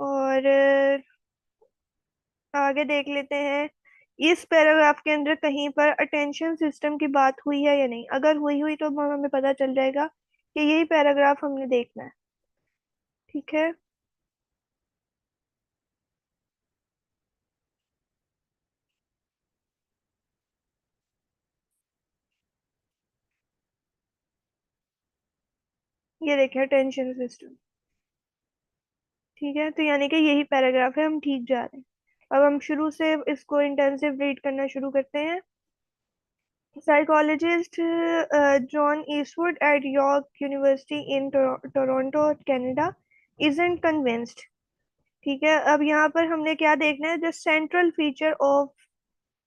और आगे देख लेते हैं, इस पैराग्राफ के अंदर कहीं पर अटेंशन सिस्टम की बात हुई है या नहीं। अगर हुई हुई तो हमें पता चल जाएगा कि यही पैराग्राफ हमने देखना है। ठीक है। ये देखिए अटेंशन सिस्टम। ठीक है, तो यानी कि यही पैराग्राफ है, हम ठीक जा रहे हैं। अब हम शुरू से इसको इंटेंसिव रीड करना शुरू करते हैं। Psychologist John Eastwood at York University in Toronto, Canada, isn't convinced. ठीक है, अब यहाँ पर हमने क्या देखना है? The central feature of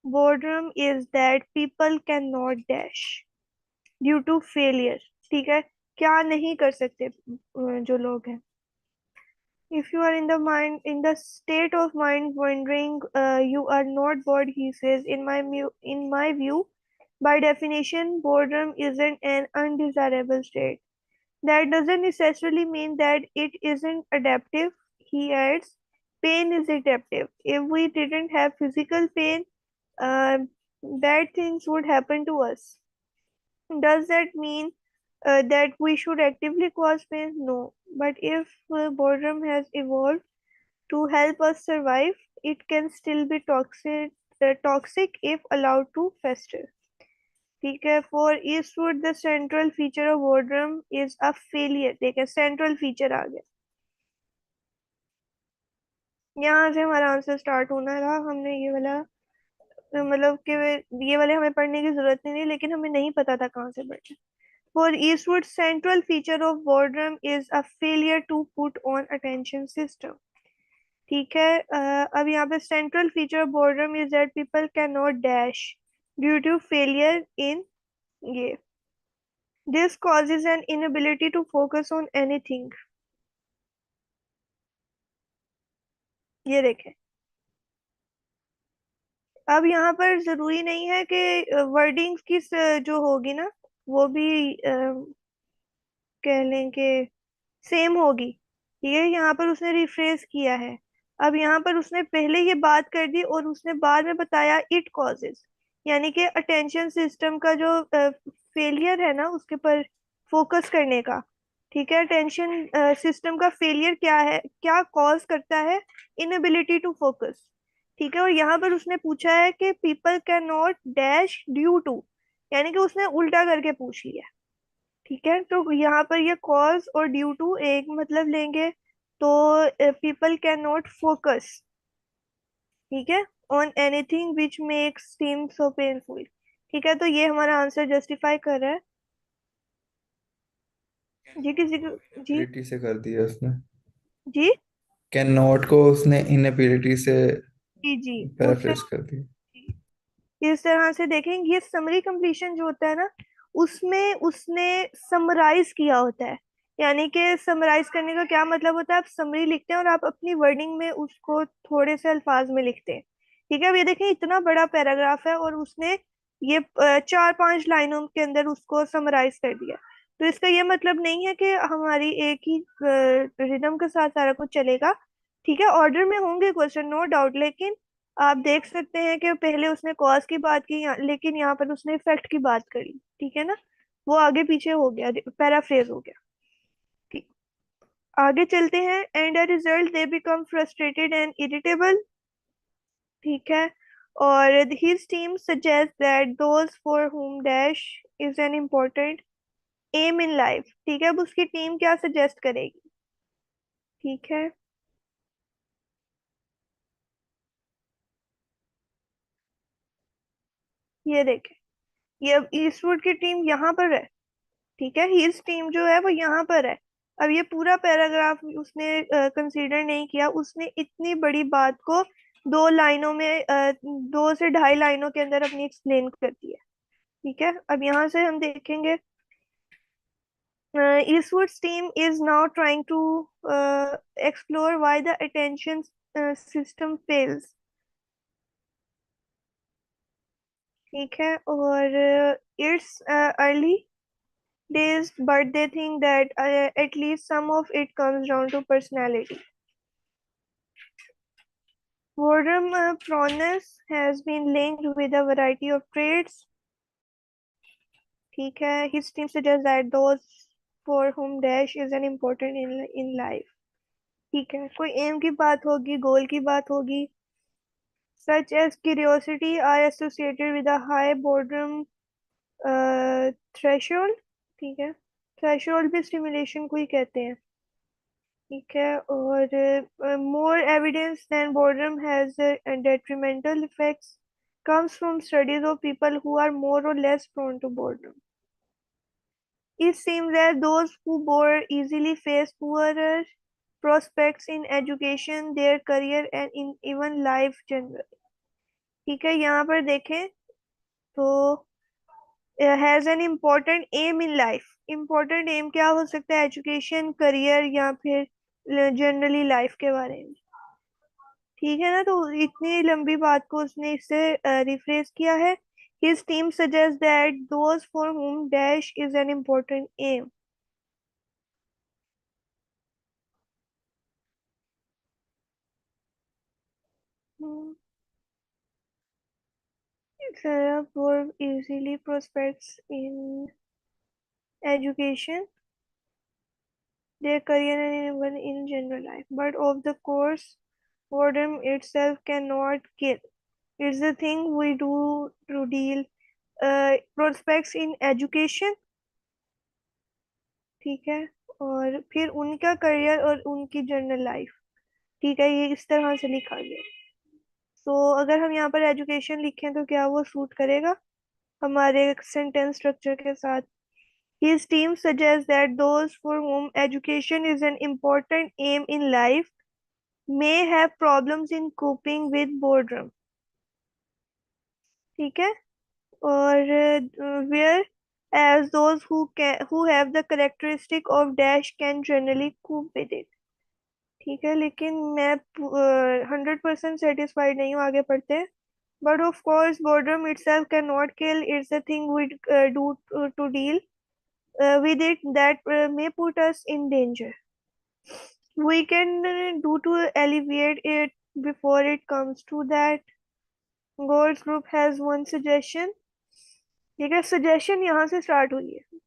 boredom is that people cannot dash due to failure. ठीक है, क्या नहीं कर सकते जो लोग हैं? If you are in the state of mind wondering, you are not bored, he says. In my view, by definition, boredom isn't an undesirable state. That doesn't necessarily mean that it isn't adaptive, he adds. Pain is adaptive. If we didn't have physical pain, uh, bad things would happen to us. Does that mean that we should actively cause pain? No. But if boredom has evolved to help us survive, it can still be toxic if allowed to fester. ठीक है, for Eastwood the central feature of boredom is a failure. देखिए central feature आ गया, यहाँ से हमारा answer start होना रहा। हमने ये वाला मतलब कि ये वाले हमें पढ़ने की जरूरत नहीं थी, लेकिन हमें नहीं पता था कहाँ से पढ़ना। For Eastwood, central feature of boredom is a failure to put on attention system. ठीक है, अब यहाँ पे central feature boredom is that people can not dash due to failure in ये this causes an inability to focus on anything. ये देखें, अब यहाँ पर जरूरी नहीं है कि वर्डिंग्स की जो होगी ना वो भी कह लें कि सेम होगी। ये यहाँ पर उसने रिफ्रेज किया है। अब यहाँ पर उसने पहले ये बात कर दी और उसने बाद में बताया इट कॉजेज, यानी कि अटेंशन सिस्टम का जो फेलियर है ना उसके पर फोकस करने का। ठीक है, अटेंशन सिस्टम का फेलियर क्या है, क्या कॉज करता है? Inability to focus. ठीक है, और यहाँ पर उसने पूछा है कि people can not dash due to, यानी कि उसने उल्टा करके पूछ लिया। ठीक है, तो यहाँ पर ये कॉज और ड्यू टू एक मतलब लेंगे, तो पीपल कैन नॉट फोकस, ठीक है, on anything which makes seem so painful. ठीक है, तो ये हमारा आंसर जस्टिफाई कर रहा है। जी किसी को जी एबिलिटी से कर दिया उसने। जी कैन नॉट को उसने इनएबिलिटी से जी जी उससे पैराफ्रेज कर दिया। इस तरह से देखेंगे, ये समरी कंप्लीशन जो होता है ना उसमें उसने समराइज किया होता है। यानी कि समराइज करने का क्या मतलब होता है? आप समरी लिखते हैं और आप अपनी वर्डिंग में उसको थोड़े से अल्फाज में लिखते हैं। ठीक है, अब ये देखें इतना बड़ा पैराग्राफ है और उसने ये 4-5 लाइनों के अंदर उसको समराइज कर दिया। तो इसका ये मतलब नहीं है कि हमारी एक ही रिदम के साथ सारा कुछ चलेगा। ठीक है, ऑर्डर में होंगे क्वेश्चन नो डाउट, लेकिन आप देख सकते हैं कि पहले उसने कॉज की बात की, लेकिन यहाँ पर उसने इफेक्ट की बात करी। ठीक है ना, वो आगे पीछे हो गया, पैराफ्रेज हो गया। ठीक, आगे चलते हैं। And a result they become frustrated and irritable. ठीक है, और his team suggest that those for whom dash is an important aim in life. ठीक है, अब उसकी टीम क्या सजेस्ट करेगी? ठीक है, ये देखें, ये अब ईस्टवुड की टीम यहाँ पर है। ठीक है, हिज टीम जो है वो यहाँ पर है। अब ये पूरा पैराग्राफ उसने कंसीडर नहीं किया, उसने इतनी बड़ी बात को 2 लाइनों में 2 से 2.5 लाइनों के अंदर अपनी एक्सप्लेन कर दिया। ठीक है, अब यहाँ से हम देखेंगे Eastwood's team is now trying to explore why the attention system fails। ठीक है, और it's early days, but they think that at least some of it comes down to personality. Boredom proneness has been linked with a variety of traits. ठीक है, his team suggests that those for whom dash is an important in life। ठीक है, कोई M की बात होगी, गोल की बात होगी। Such as curiosity are associated with a high boredom threshold। ठीक है, थ्रेशोल्ड भी स्टिमुलेशन को ही कहते हैं। ठीक है, और more evidence than boredom has detrimental effects comes from studies of people who are more or less prone to boredom. It seems that those who bore easily face poorer prospects in education, their career and in even life generally. ठीक है, यहाँ पर देखें तो has an important aim in life. Important aim क्या हो सकता है? एजुकेशन, करियर, या फिर जनरली लाइफ के बारे में। ठीक है ना, तो इतनी लंबी बात को उसने इससे रिफ्रेश किया है। His team suggests that those for whom dash is an important aim. Hmm. Sarah Bohr easily prospects in education, their career, and even in general life. But of the course, boredom itself cannot kill. It's the thing we do to deal prospects in education। ठीक है, और फिर उनका career और उनकी general life. ठीक है, ये इस तरह से लिखा गया। तो अगर हम यहाँ पर एजुकेशन लिखें तो क्या वो सूट करेगा हमारे सेंटेंस स्ट्रक्चर के साथ? His team suggests that those for whom education is an important aim in life may have problems in coping with boredom। ठीक है, और where as those who have the characteristic of dash can generally cope with it। ठीक है, लेकिन मैं 100% satisfied नहीं हूँ, आगे पढ़ते हैं। But of course, boredom itself cannot kill. It's a thing we do to deal with it that may put us in danger. We can do to alleviate it before it comes to that. Goals group has one suggestion। ठीक है, suggestion यहाँ से start हुई है।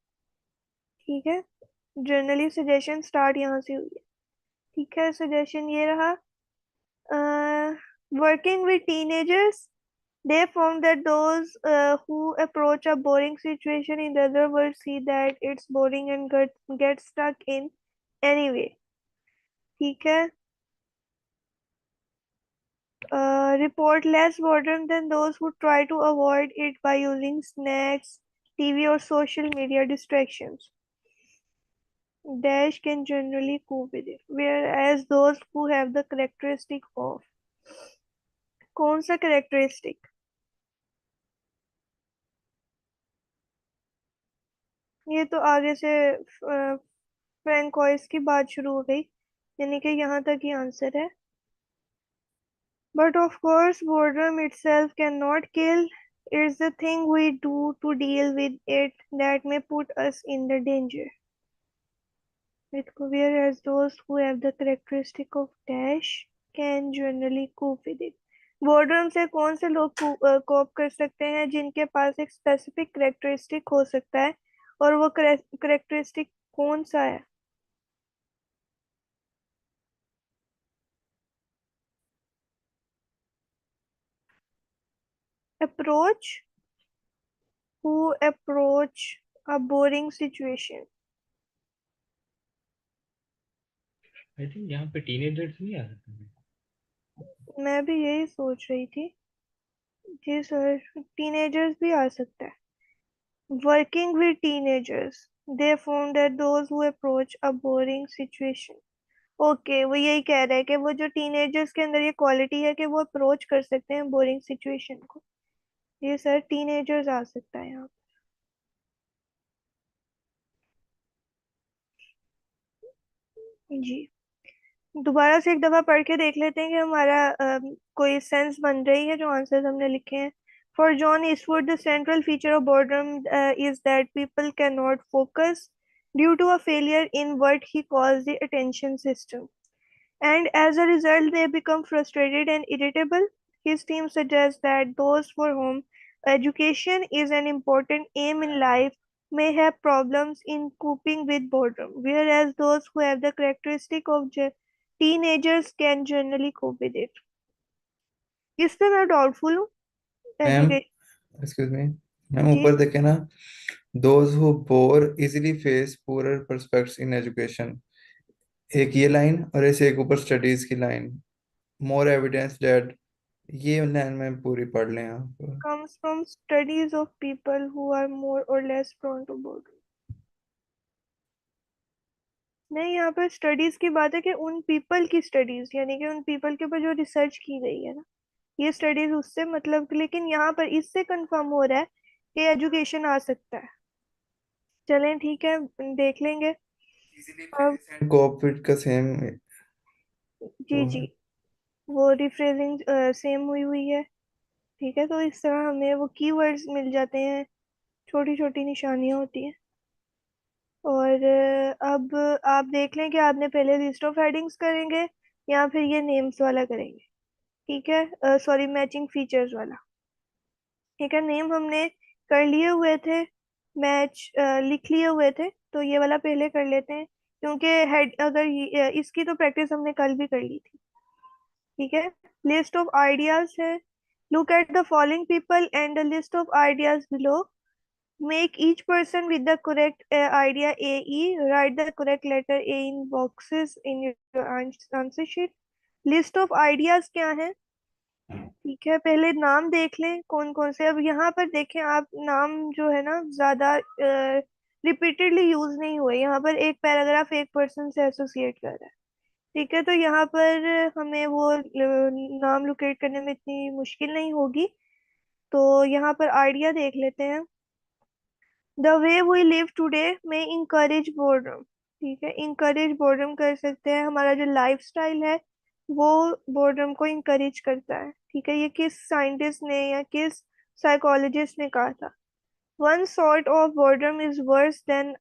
ठीक है, generally suggestion start यहाँ से हुई है। ठीक है, सजेशन ये रहा, working with teenagers, they found that those who approach a boring situation in the other world see that it's boring and get stuck in anyway। ठीक है, report less boredom than those who try to avoid it by using snacks, TV or social media distractions। Dash can generally cope with it, whereas those who have the characteristic of, कौन सा characteristic? ये तो आगे से François की बात शुरू हो गई, यानी कि यहाँ तक ही आंसर है। But of course, boredom itself cannot kill. It's the thing we do to deal with it that may put us in the danger। Whereas those who have the characteristic of dash can generally cope with it। Boredom से कौन से लोग कोप कर सकते हैं? जिनके पास एक specific characteristic हो सकता है, और वो करेक्टरिस्टिक कौन सा है? Approach, who approach a boring situation। I think यहाँ पे टीनेजर्स नहीं आ सकते। मैं भी यही सोच रही थी। जी सर, टीनेजर्स भी आ सकता है। Working with teenagers, they found that those who approach a boring situation. Okay, वो यही कह रहे हैं कि वो जो टीनेजर्स के अंदर ये क्वालिटी है कि वो अप्रोच कर सकते हैं बोरिंग सिचुएशन को। ये सर टीनेजर्स आ सकता है यहाँ पे। जी, दोबारा से एक दफा पढ़ के देख लेते हैं कि हमारा कोई सेंस बन रही है जो आंसर्स हमने लिखे हैं। For John Eastwood the central feature of boredom is that people can not focus due to a failure in what he calls the attention system, and as a result they become frustrated and irritable। His team suggests that those for whom education is an important aim in life may have problems in coping with boredom, whereas those who have the characteristic of teenagers can generally cope with it। इस पे मैं doubtful हूँ। Ma'am, education. Excuse me ma'am, जी, ऊपर देखे ना, those who bore easily face poor prospects in education. एक ये लाइन और ऐसे एक ऊपर स्टडीज की लाइन, मोर एविडेंस दैट, ये लाइन में पूरी पढ़ लें आप। comes from studies of people who are more or less prone to boredom। नहीं, यहाँ पर स्टडीज की बात है कि उन पीपल की स्टडीज, यानी कि उन पीपल के ऊपर जो रिसर्च की गई है ना, ये स्टडीज उससे मतलब, लेकिन यहाँ पर इससे कंफर्म हो रहा है कि एजुकेशन आ सकता है। चलें ठीक है, देख लेंगे। इजिली अब फेस एंड कोप विद का सेम जी वो जी, है। वो रिफ्रेजिंग सेम हुई हुई है। ठीक है, तो इस तरह हमें वो कीवर्ड्स मिल जाते हैं, छोटी छोटी निशानियां होती हैं। और अब आप देख लें कि आपने पहले लिस्ट ऑफ हेडिंग्स करेंगे या फिर ये नेम्स वाला करेंगे। ठीक है, सॉरी, मैचिंग फीचर्स वाला। ठीक है, नेम हमने कर लिए हुए थे, मैच लिख लिए हुए थे, तो ये वाला पहले कर लेते हैं, क्योंकि हेड अगर इसकी तो प्रैक्टिस हमने कल भी कर ली थी। ठीक है, लिस्ट ऑफ आइडियाज है। Look at the following people and the list of ideas below. Make each person with the correct idea AE. Write the correct letter A in boxes in your answer sheet. List of ideas क्या है? ठीक है, पहले नाम देख लें कौन कौन से। अब यहाँ पर देखें आप, नाम जो है ना ज्यादा रिपीटेडली यूज नहीं हुए। यहाँ पर एक पैराग्राफ एक पर्सन से एसोसिएट कर रहा है। ठीक है, तो यहाँ पर हमें वो नाम लोकेट करने में इतनी मुश्किल नहीं होगी। तो यहाँ पर आइडिया देख लेते हैं। The way we live today में इंकरेज बोर्डम। ठीक है, इंकरेज बोर्डम कर सकते हैं, हमारा जो लाइफ स्टाइल है वो बोर्डम को इंकरेज करता है। ठीक है, ये किस साइंटिस्ट ने या किस साइकोलॉजिस्ट ने कहा था? One sort of boredom is worse than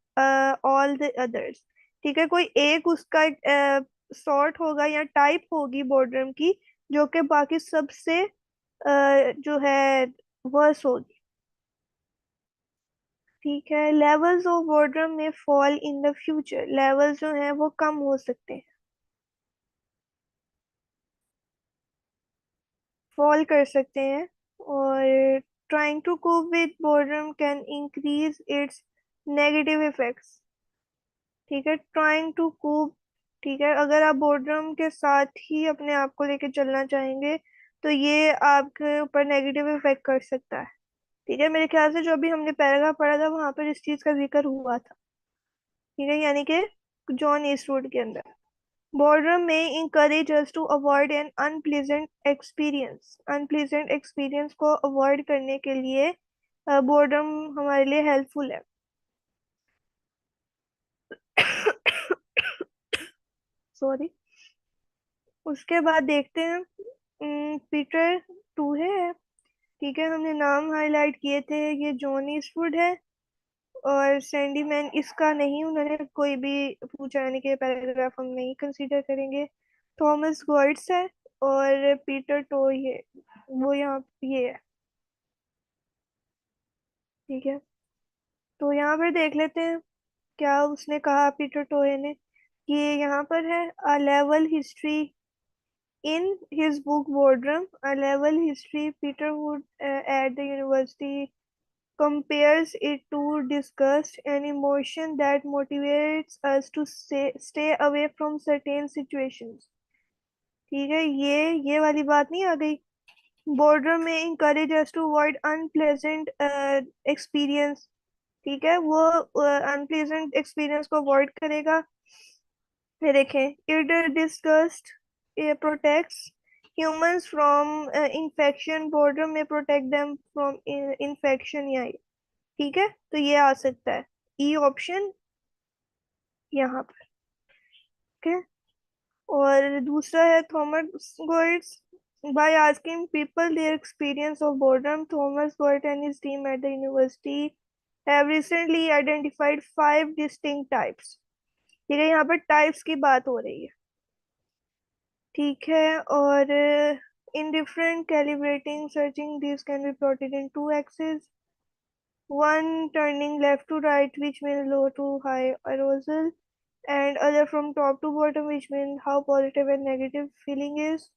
all the others. ठीक है, कोई एक उसका सॉर्ट होगा या टाइप होगी बोर्डम की, जो कि बाकी सबसे जो है वर्स होगी। ठीक है, लेवल्स ऑफ बोर्डम में fall in the future. Levels जो हैं वो कम हो सकते हैं, फॉल कर सकते हैं। और trying to cope with boredom can increase its negative effects. ठीक है, ट्राइंग टू कोप। ठीक है, अगर आप बोर्डम के साथ ही अपने आप को लेके चलना चाहेंगे तो ये आपके ऊपर नेगेटिव इफेक्ट कर सकता है। ठीक है, मेरे ख्याल से जो अभी हमने पैराग्राफ पढ़ा था वहां पर इस चीज का जिक्र हुआ था। ठीक है, यानी कि जॉन ईस्टवुड के अंदर। Boredom may encourage us to avoid an unpleasant experience। Unpleasant experience को avoid करने के लिए boredom हमारे लिए helpful है। सॉरी। उसके बाद देखते हैं, पीटर टू है। ठीक है, हमने नाम हाईलाइट किए थे, ये जॉन ईस्टवुड है। और सैंडी मैन इसका नहीं, उन्होंने कोई भी पूछा, यानी कि पैराग्राफ हम नहीं कंसीडर करेंगे। थॉमस गॉइड्स है। और पीटर टो ये, वो यहाँ ये है। ठीक है, तो यहाँ पर देख लेते हैं क्या उसने कहा पीटर टोए ने। ये यहाँ पर है, a level history in his book boredom. A level history Peter Wood at the university compares it to disgust, an emotion that motivates us to stay away from certain situations। ठीक है, ये वाली बात नहीं आ गई। बॉर्डर में encourage us to avoid unpleasant experience। ठीक है, वो अनप्लेजेंट एक्सपीरियंस को अवॉइड करेगा। फिर देखें, it discussed protects humans from infection. Border में प्रोटेक्ट देम फ्रॉम इन्फेक्शन या, ठीक है, तो ये आ सकता है ई ऑप्शन यहाँ पर। ठीक है, और दूसरा है Thomas गोइट्स। by asking people their experience of boredom, Thomas Goethe and his team at the university have recently identified 5 distinct types। ठीक है, यहाँ पर टाइप्स की बात हो रही है। ठीक है, और in different calibrating searching this can be plotted in 2 axes। One turning left to right, which means low to high arousal, and other from top to bottom, which means how positive and negative feeling is।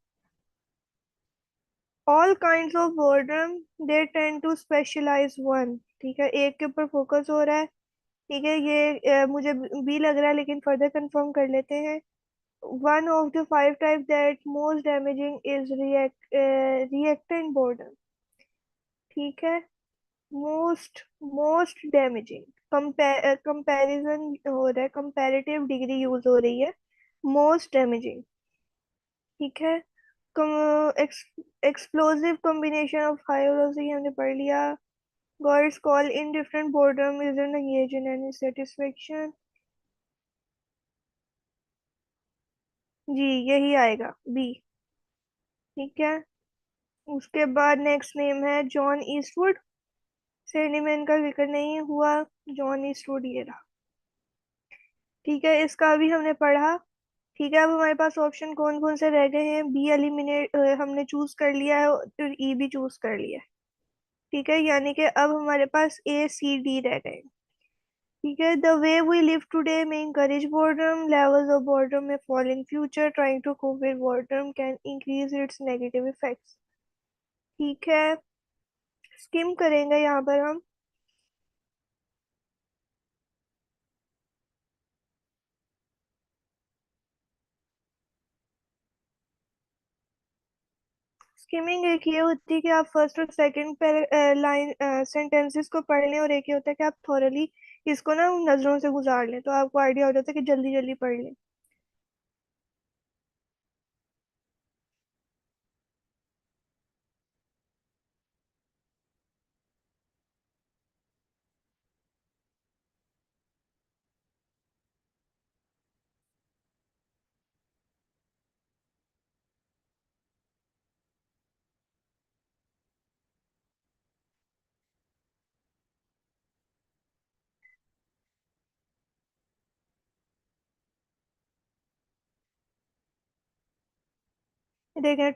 All kinds of boredom, they tend to specialize one। ठीक है, एक के ऊपर focus हो रहा है। ठीक है, ये मुझे भी लग रहा है, लेकिन फर्दर कंफर्म कर लेते हैं। One of the five type that most damaging is reactant boredom. ठीक है, मोस्ट मोस्ट डैमेजिंग, कंपैरिजन हो रहा है, कंपैरेटिव डिग्री यूज हो रही है, मोस्ट डैमेजिंग। ठीक है, एक्सप्लोसिव कॉम्बिनेशन ऑफ हाइरोलॉजी हमने पढ़ लिया। God's call indifferent boredom isn't engaged in any satisfaction। जी, यही आएगा बी। ठीक है, उसके बाद नेक्स्ट नेम है जॉन ईस्टवुड। सैंडीमैन का जिक्र नहीं हुआ, जॉन ईस्टवुड ये रहा। ठीक है, इसका भी हमने पढ़ा। ठीक है, अब हमारे पास ऑप्शन कौन कौन से रह गए हैं? बी एलिमिनेट हमने चूज कर लिया है, और ई भी चूज कर लिया है। ठीक है, यानी कि अब हमारे पास ए सी डी रह गए। ठीक है, the way we live today में encourage boredom, levels of boredom may fall in future, trying to cope with boredom can increase its negative effects। ठीक है, स्किम करेंगे यहाँ पर हम। स्किमिंग एक ये होती है कि आप फर्स्ट और सेकंड पर लाइन सेंटेंसेस को पढ़ लें, और एक ये होता है कि आप थोरली इसको ना नजरों से गुजार लें, तो आपको आइडिया हो जाता है कि जल्दी जल्दी पढ़ लें। देखें,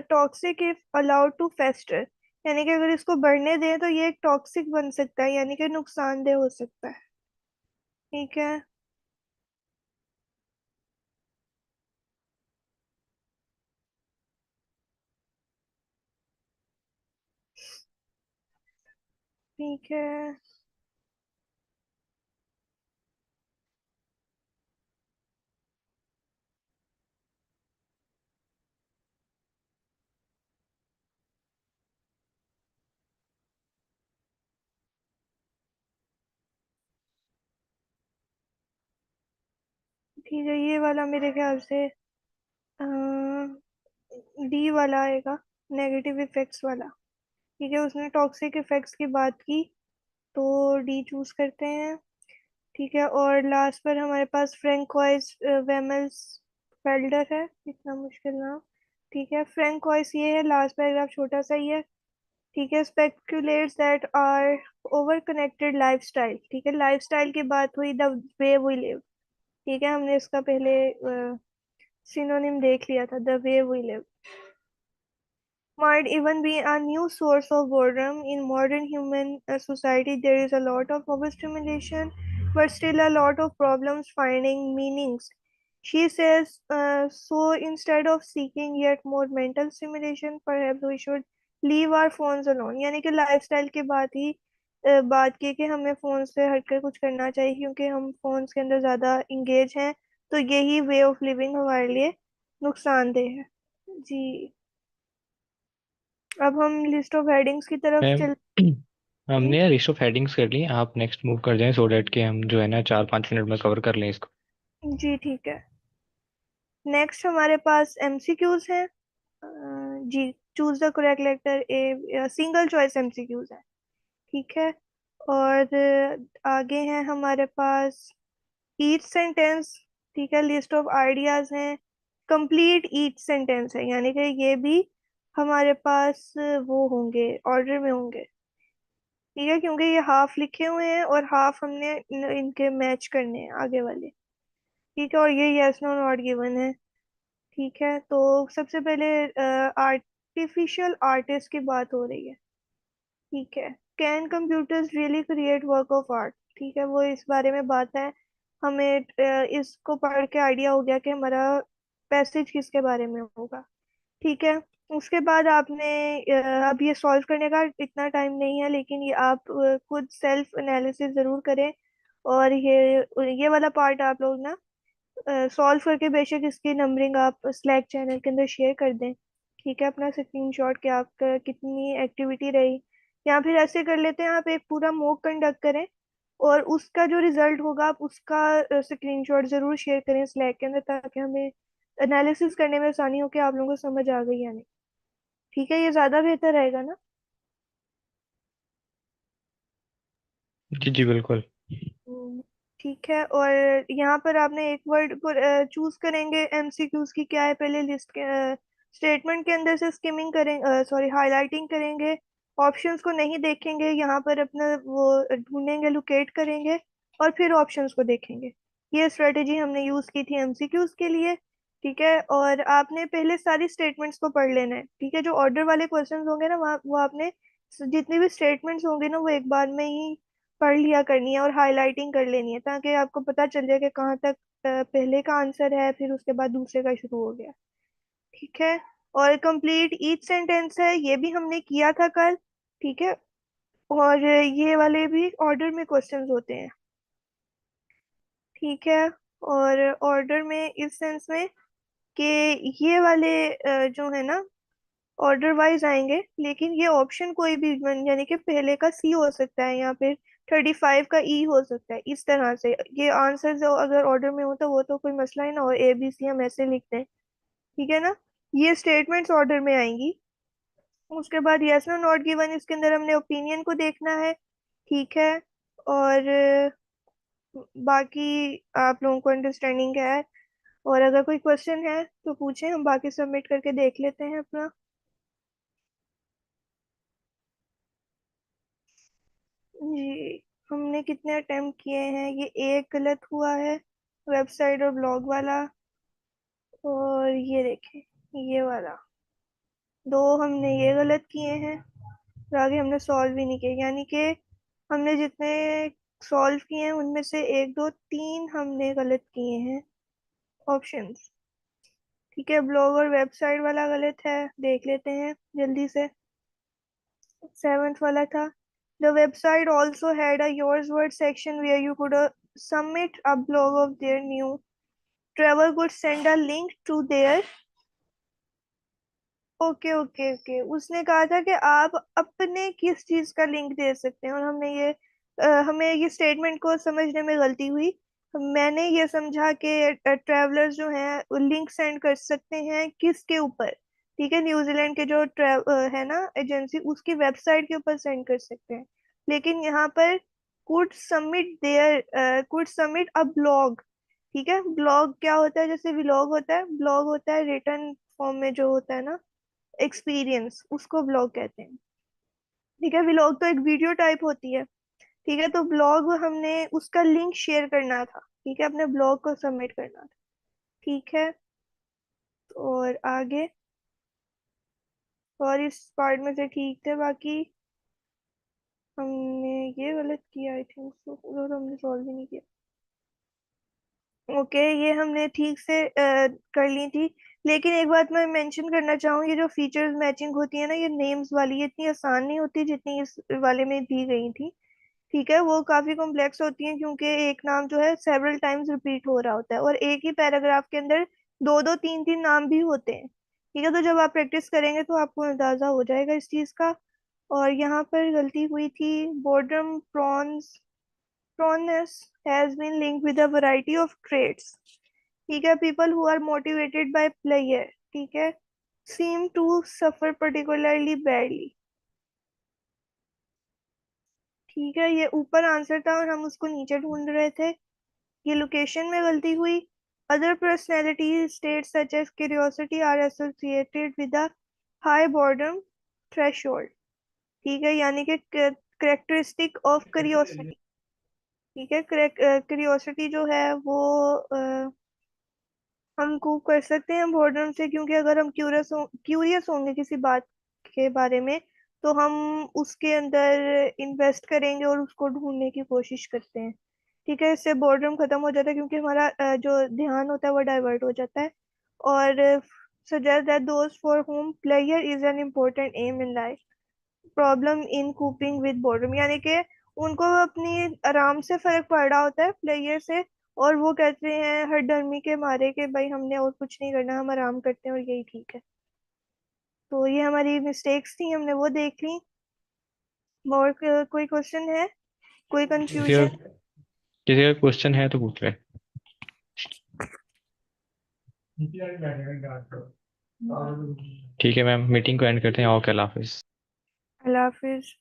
टॉक्सिक इफ अलाउड टू फेस्टर, यानी कि अगर इसको बढ़ने दें तो ये एक टॉक्सिक बन सकता है, यानी कि नुकसानदेह हो सकता है। ठीक है। ठीक है। ठीक है, ये वाला मेरे ख्याल से डी वाला आएगा, नेगेटिव इफेक्ट्स वाला। ठीक है, उसने टॉक्सिक इफेक्ट्स की बात की, तो डी चूज करते हैं। ठीक है, और लास्ट पर हमारे पास फ्रैंकोइस वेमल्स फेल्डर है, इतना मुश्किल नाम। ठीक है, फ्रैंकोइस ये है, लास्ट पैराग्राफ छोटा सा ही है। ठीक है, speculates that are over connected lifestyle. ठीक है, लाइफस्टाइल की बात हुई, द वे वी लिव। ठीक है, हमने इसका पहले सिनोनिम देख लिया था, the way we live might even be a new source of boredom. In modern human society, there is a lot of overstimulation, but still a lot of problems finding meanings. She says, so instead of seeking yet more mental stimulation, perhaps we should leave our phones alone। यानी कि lifestyle की बात की कि हमें phone से हटकर कुछ करना चाहिए, क्योंकि हम फोन्स के अंदर ज़्यादा इंगेज हैं, तो यही वे ऑफ लिविंग हमारे लिए नुकसानदेह है। जी, अब हम लिस्ट ऑफ हेडिंग्स की तरफ मैम चल। जी। हमने लिस्ट ऑफ हेडिंग्स कर ली, आप नेक्स्ट मूव कर जाएं सो डैट कि हम जो है ना 4-5 मिनट में कवर कर लें इसको। जी ठीक है, नेक्स्ट हमारे पास एमसीक्यूज हैं। जी, choose the correct letter, a single choice MCQs है। ठीक है, और आगे हैं हमारे पास ईच सेंटेंस। ठीक है, लिस्ट ऑफ आइडियाज हैं, कंप्लीट ईच सेंटेंस है, यानी कि ये भी हमारे पास वो होंगे, ऑर्डर में होंगे। ठीक है, क्योंकि ये हाफ लिखे हुए हैं और हाफ हमने इनके मैच करने हैं आगे वाले। ठीक है, और ये यस नो नॉट गिवन है। ठीक है, तो सबसे पहले आर्टिफिशियल आर्टिस्ट की बात हो रही है। ठीक है, can computers really create work of art? ठीक है, वो इस बारे में बात है। हमें इसको पढ़ के आइडिया हो गया कि हमारा पैसेज किसके बारे में होगा। ठीक है, उसके बाद आपने अब ये सॉल्व करने का इतना टाइम नहीं है, लेकिन ये आप खुद सेल्फ एनालिसिस जरूर करें। और ये वाला पार्ट आप लोग ना सॉल्व करके बेशक इसकी नंबरिंग आप स्लैक चैनल के अंदर शेयर कर दें। ठीक है, अपना स्क्रीनशॉट कि आपका कितनी एक्टिविटी रही। या फिर ऐसे कर लेते हैं, आप एक पूरा मॉक कंडक्ट करें और उसका जो रिजल्ट होगा आप उसका स्क्रीनशॉट जरूर शेयर करें स्लैक के अंदर, ताकि हमें एनालिसिस करने में आसानी हो कि आप लोगों को समझ आ गई या नहीं। ठीक है, ये ज्यादा बेहतर रहेगा ना। जी जी बिल्कुल। हम्म, ठीक है। और यहाँ पर आपने एक वर्ड को चूज करेंगे। एमसीक्यूज की क्या है, पहले लिस्ट के स्टेटमेंट के अंदर से स्किमिंग करेंगे, सॉरी हाईलाइटिंग करेंगे। ऑप्शंस को नहीं देखेंगे, यहाँ पर अपना वो ढूंढेंगे, लोकेट करेंगे और फिर ऑप्शंस को देखेंगे। ये स्ट्रेटेजी हमने यूज की थी एमसीक्यूज के लिए। ठीक है, और आपने पहले सारी स्टेटमेंट्स को पढ़ लेना है। ठीक है, जो ऑर्डर वाले क्वेश्चंस होंगे ना, वहाँ वो आपने जितनी भी स्टेटमेंट्स होंगे ना वो एक बार में ही पढ़ लिया करनी है और हाईलाइटिंग कर लेनी है, ताकि आपको पता चल जाए कि कहाँ तक पहले का आंसर है, फिर उसके बाद दूसरे का शुरू हो गया। ठीक है, और कंप्लीट ईच सेंटेंस है, ये भी हमने किया था कल। ठीक है, और ये वाले भी ऑर्डर में क्वेश्चंस होते हैं। ठीक है, और ऑर्डर में इस सेंस में कि ये वाले जो है ना ऑर्डर वाइज आएंगे, लेकिन ये ऑप्शन कोई भी यानी कि पहले का सी हो सकता है, या फिर 35 का ई हो सकता है। इस तरह से ये आंसर जो अगर ऑर्डर में हो तो वो तो कोई मसला ही ना हो, ए बी सी हम ऐसे लिखते हैं। ठीक है ना, ये स्टेटमेंट्स ऑर्डर में आएंगी। उसके बाद यस नो नॉट गिवन, इसके अंदर हमने ओपिनियन को देखना है। ठीक है, और बाकी आप लोगों को अंडरस्टैंडिंग है। और अगर कोई क्वेश्चन है तो पूछें, हम बाकी सबमिट करके देख लेते हैं अपना। जी, हमने कितने अटेम्प्ट किए हैं, ये एक गलत हुआ है, वेबसाइट और ब्लॉग वाला। और ये देखें, ये वाला दो हमने ये गलत किए हैं, और आगे हमने सॉल्व भी नहीं किए। यानी कि हमने जितने सॉल्व किए हैं उनमें से एक दो तीन हमने गलत किए हैं ऑप्शंस। ठीक है, ब्लॉग और वेबसाइट वाला गलत है, देख लेते हैं जल्दी से। सेवेंथ वाला था, the website also had a yours word section where you could submit a blog of their new travel could send a link to their। Okay okay okay, उसने कहा था कि आप अपने किस चीज का लिंक दे सकते हैं, और हमने ये हमें ये स्टेटमेंट को समझने में गलती हुई। मैंने ये समझा कि ट्रैवलर्स जो हैं लिंक सेंड कर सकते हैं किसके ऊपर। ठीक है, न्यूजीलैंड के जो है ना एजेंसी, उसकी वेबसाइट के ऊपर सेंड कर सकते हैं। लेकिन यहाँ पर कुड सबमिट अ ब्लॉग। ठीक है, ब्लॉग क्या होता है, जैसे व्लॉग होता है, ब्लॉग होता है रिटर्न फॉर्म में जो होता है ना एक्सपीरियंस, उसको ब्लॉग कहते हैं। ठीक है, व्लॉग तो एक वीडियो टाइप होती है। ठीक है, तो ब्लॉग हमने उसका लिंक शेयर करना था। ठीक है, अपने ब्लॉग को सबमिट करना था। ठीक है, और आगे, और इस पार्ट में से ठीक थे, बाकी हमने ये गलत किया आई थिंक, तो हमने सॉल्व भी नहीं किया। ओके, ये हमने ठीक से कर ली थी। लेकिन एक बात मैं मेंशन करना चाहूंगी, जो फीचर्स मैचिंग होती है ना ये नेम्स वाली, ये इतनी आसान नहीं होती जितनी इस वाले में दी गई थी। ठीक है, वो काफी कॉम्प्लेक्स होती हैं, क्योंकि एक नाम जो है सेवरल टाइम्स रिपीट हो रहा होता है, और एक ही पैराग्राफ के अंदर दो दो तीन तीन नाम भी होते हैं। ठीक है, तो जब आप प्रैक्टिस करेंगे तो आपको अंदाजा हो जाएगा इस चीज का। और यहाँ पर गलती हुई थी, boredom prawns proneness has been linked with a variety of traits। ठीक है, people who are motivated by pleasure, ठीक है, seem to suffer particularly badly। ठीक है, ये ऊपर आंसर था और हम उसको नीचे ढूंढ रहे थे। ये लोकेशन में गलती हुई। Other personality state such as curiosity are associated with a high boredom threshold. ठीक है, यानी कि करेक्टरिस्टिक ऑफ क्यूरियोसिटी। ठीक है, क्यूरियोसिटी जो है वो हम कूप कर सकते हैं बोर्डम से, क्योंकि अगर हम क्यूरियस होंगे किसी बात के बारे में तो हम उसके अंदर इन्वेस्ट करेंगे और उसको ढूंढने की कोशिश करते हैं। ठीक है, इससे बोर्डम खत्म हो जाता है, क्योंकि हमारा जो ध्यान होता है वो डाइवर्ट हो जाता है। और suggest that those for whom pleasure is an important aim in life, problem in coping with boredom, यानी कि उनको अपनी आराम से फर्क पड़ रहा होता है प्लेयर से, और वो कहते हैं हर डर्मी के मारे कि भाई हमने और कुछ नहीं करना, हम आराम करते हैं और यही ठीक है। तो ये हमारी मिस्टेक्स थी, हमने वो देख ली। और कोई क्वेश्चन है, कोई किसी का कंफ्यूजन? किसी का क्वेश्चन है तो पूछ ले। ठीक है मैम, मीटिंग को एंड करते हैं। ओके, अल्लाह हाफिज। अल्लाह हाफिज।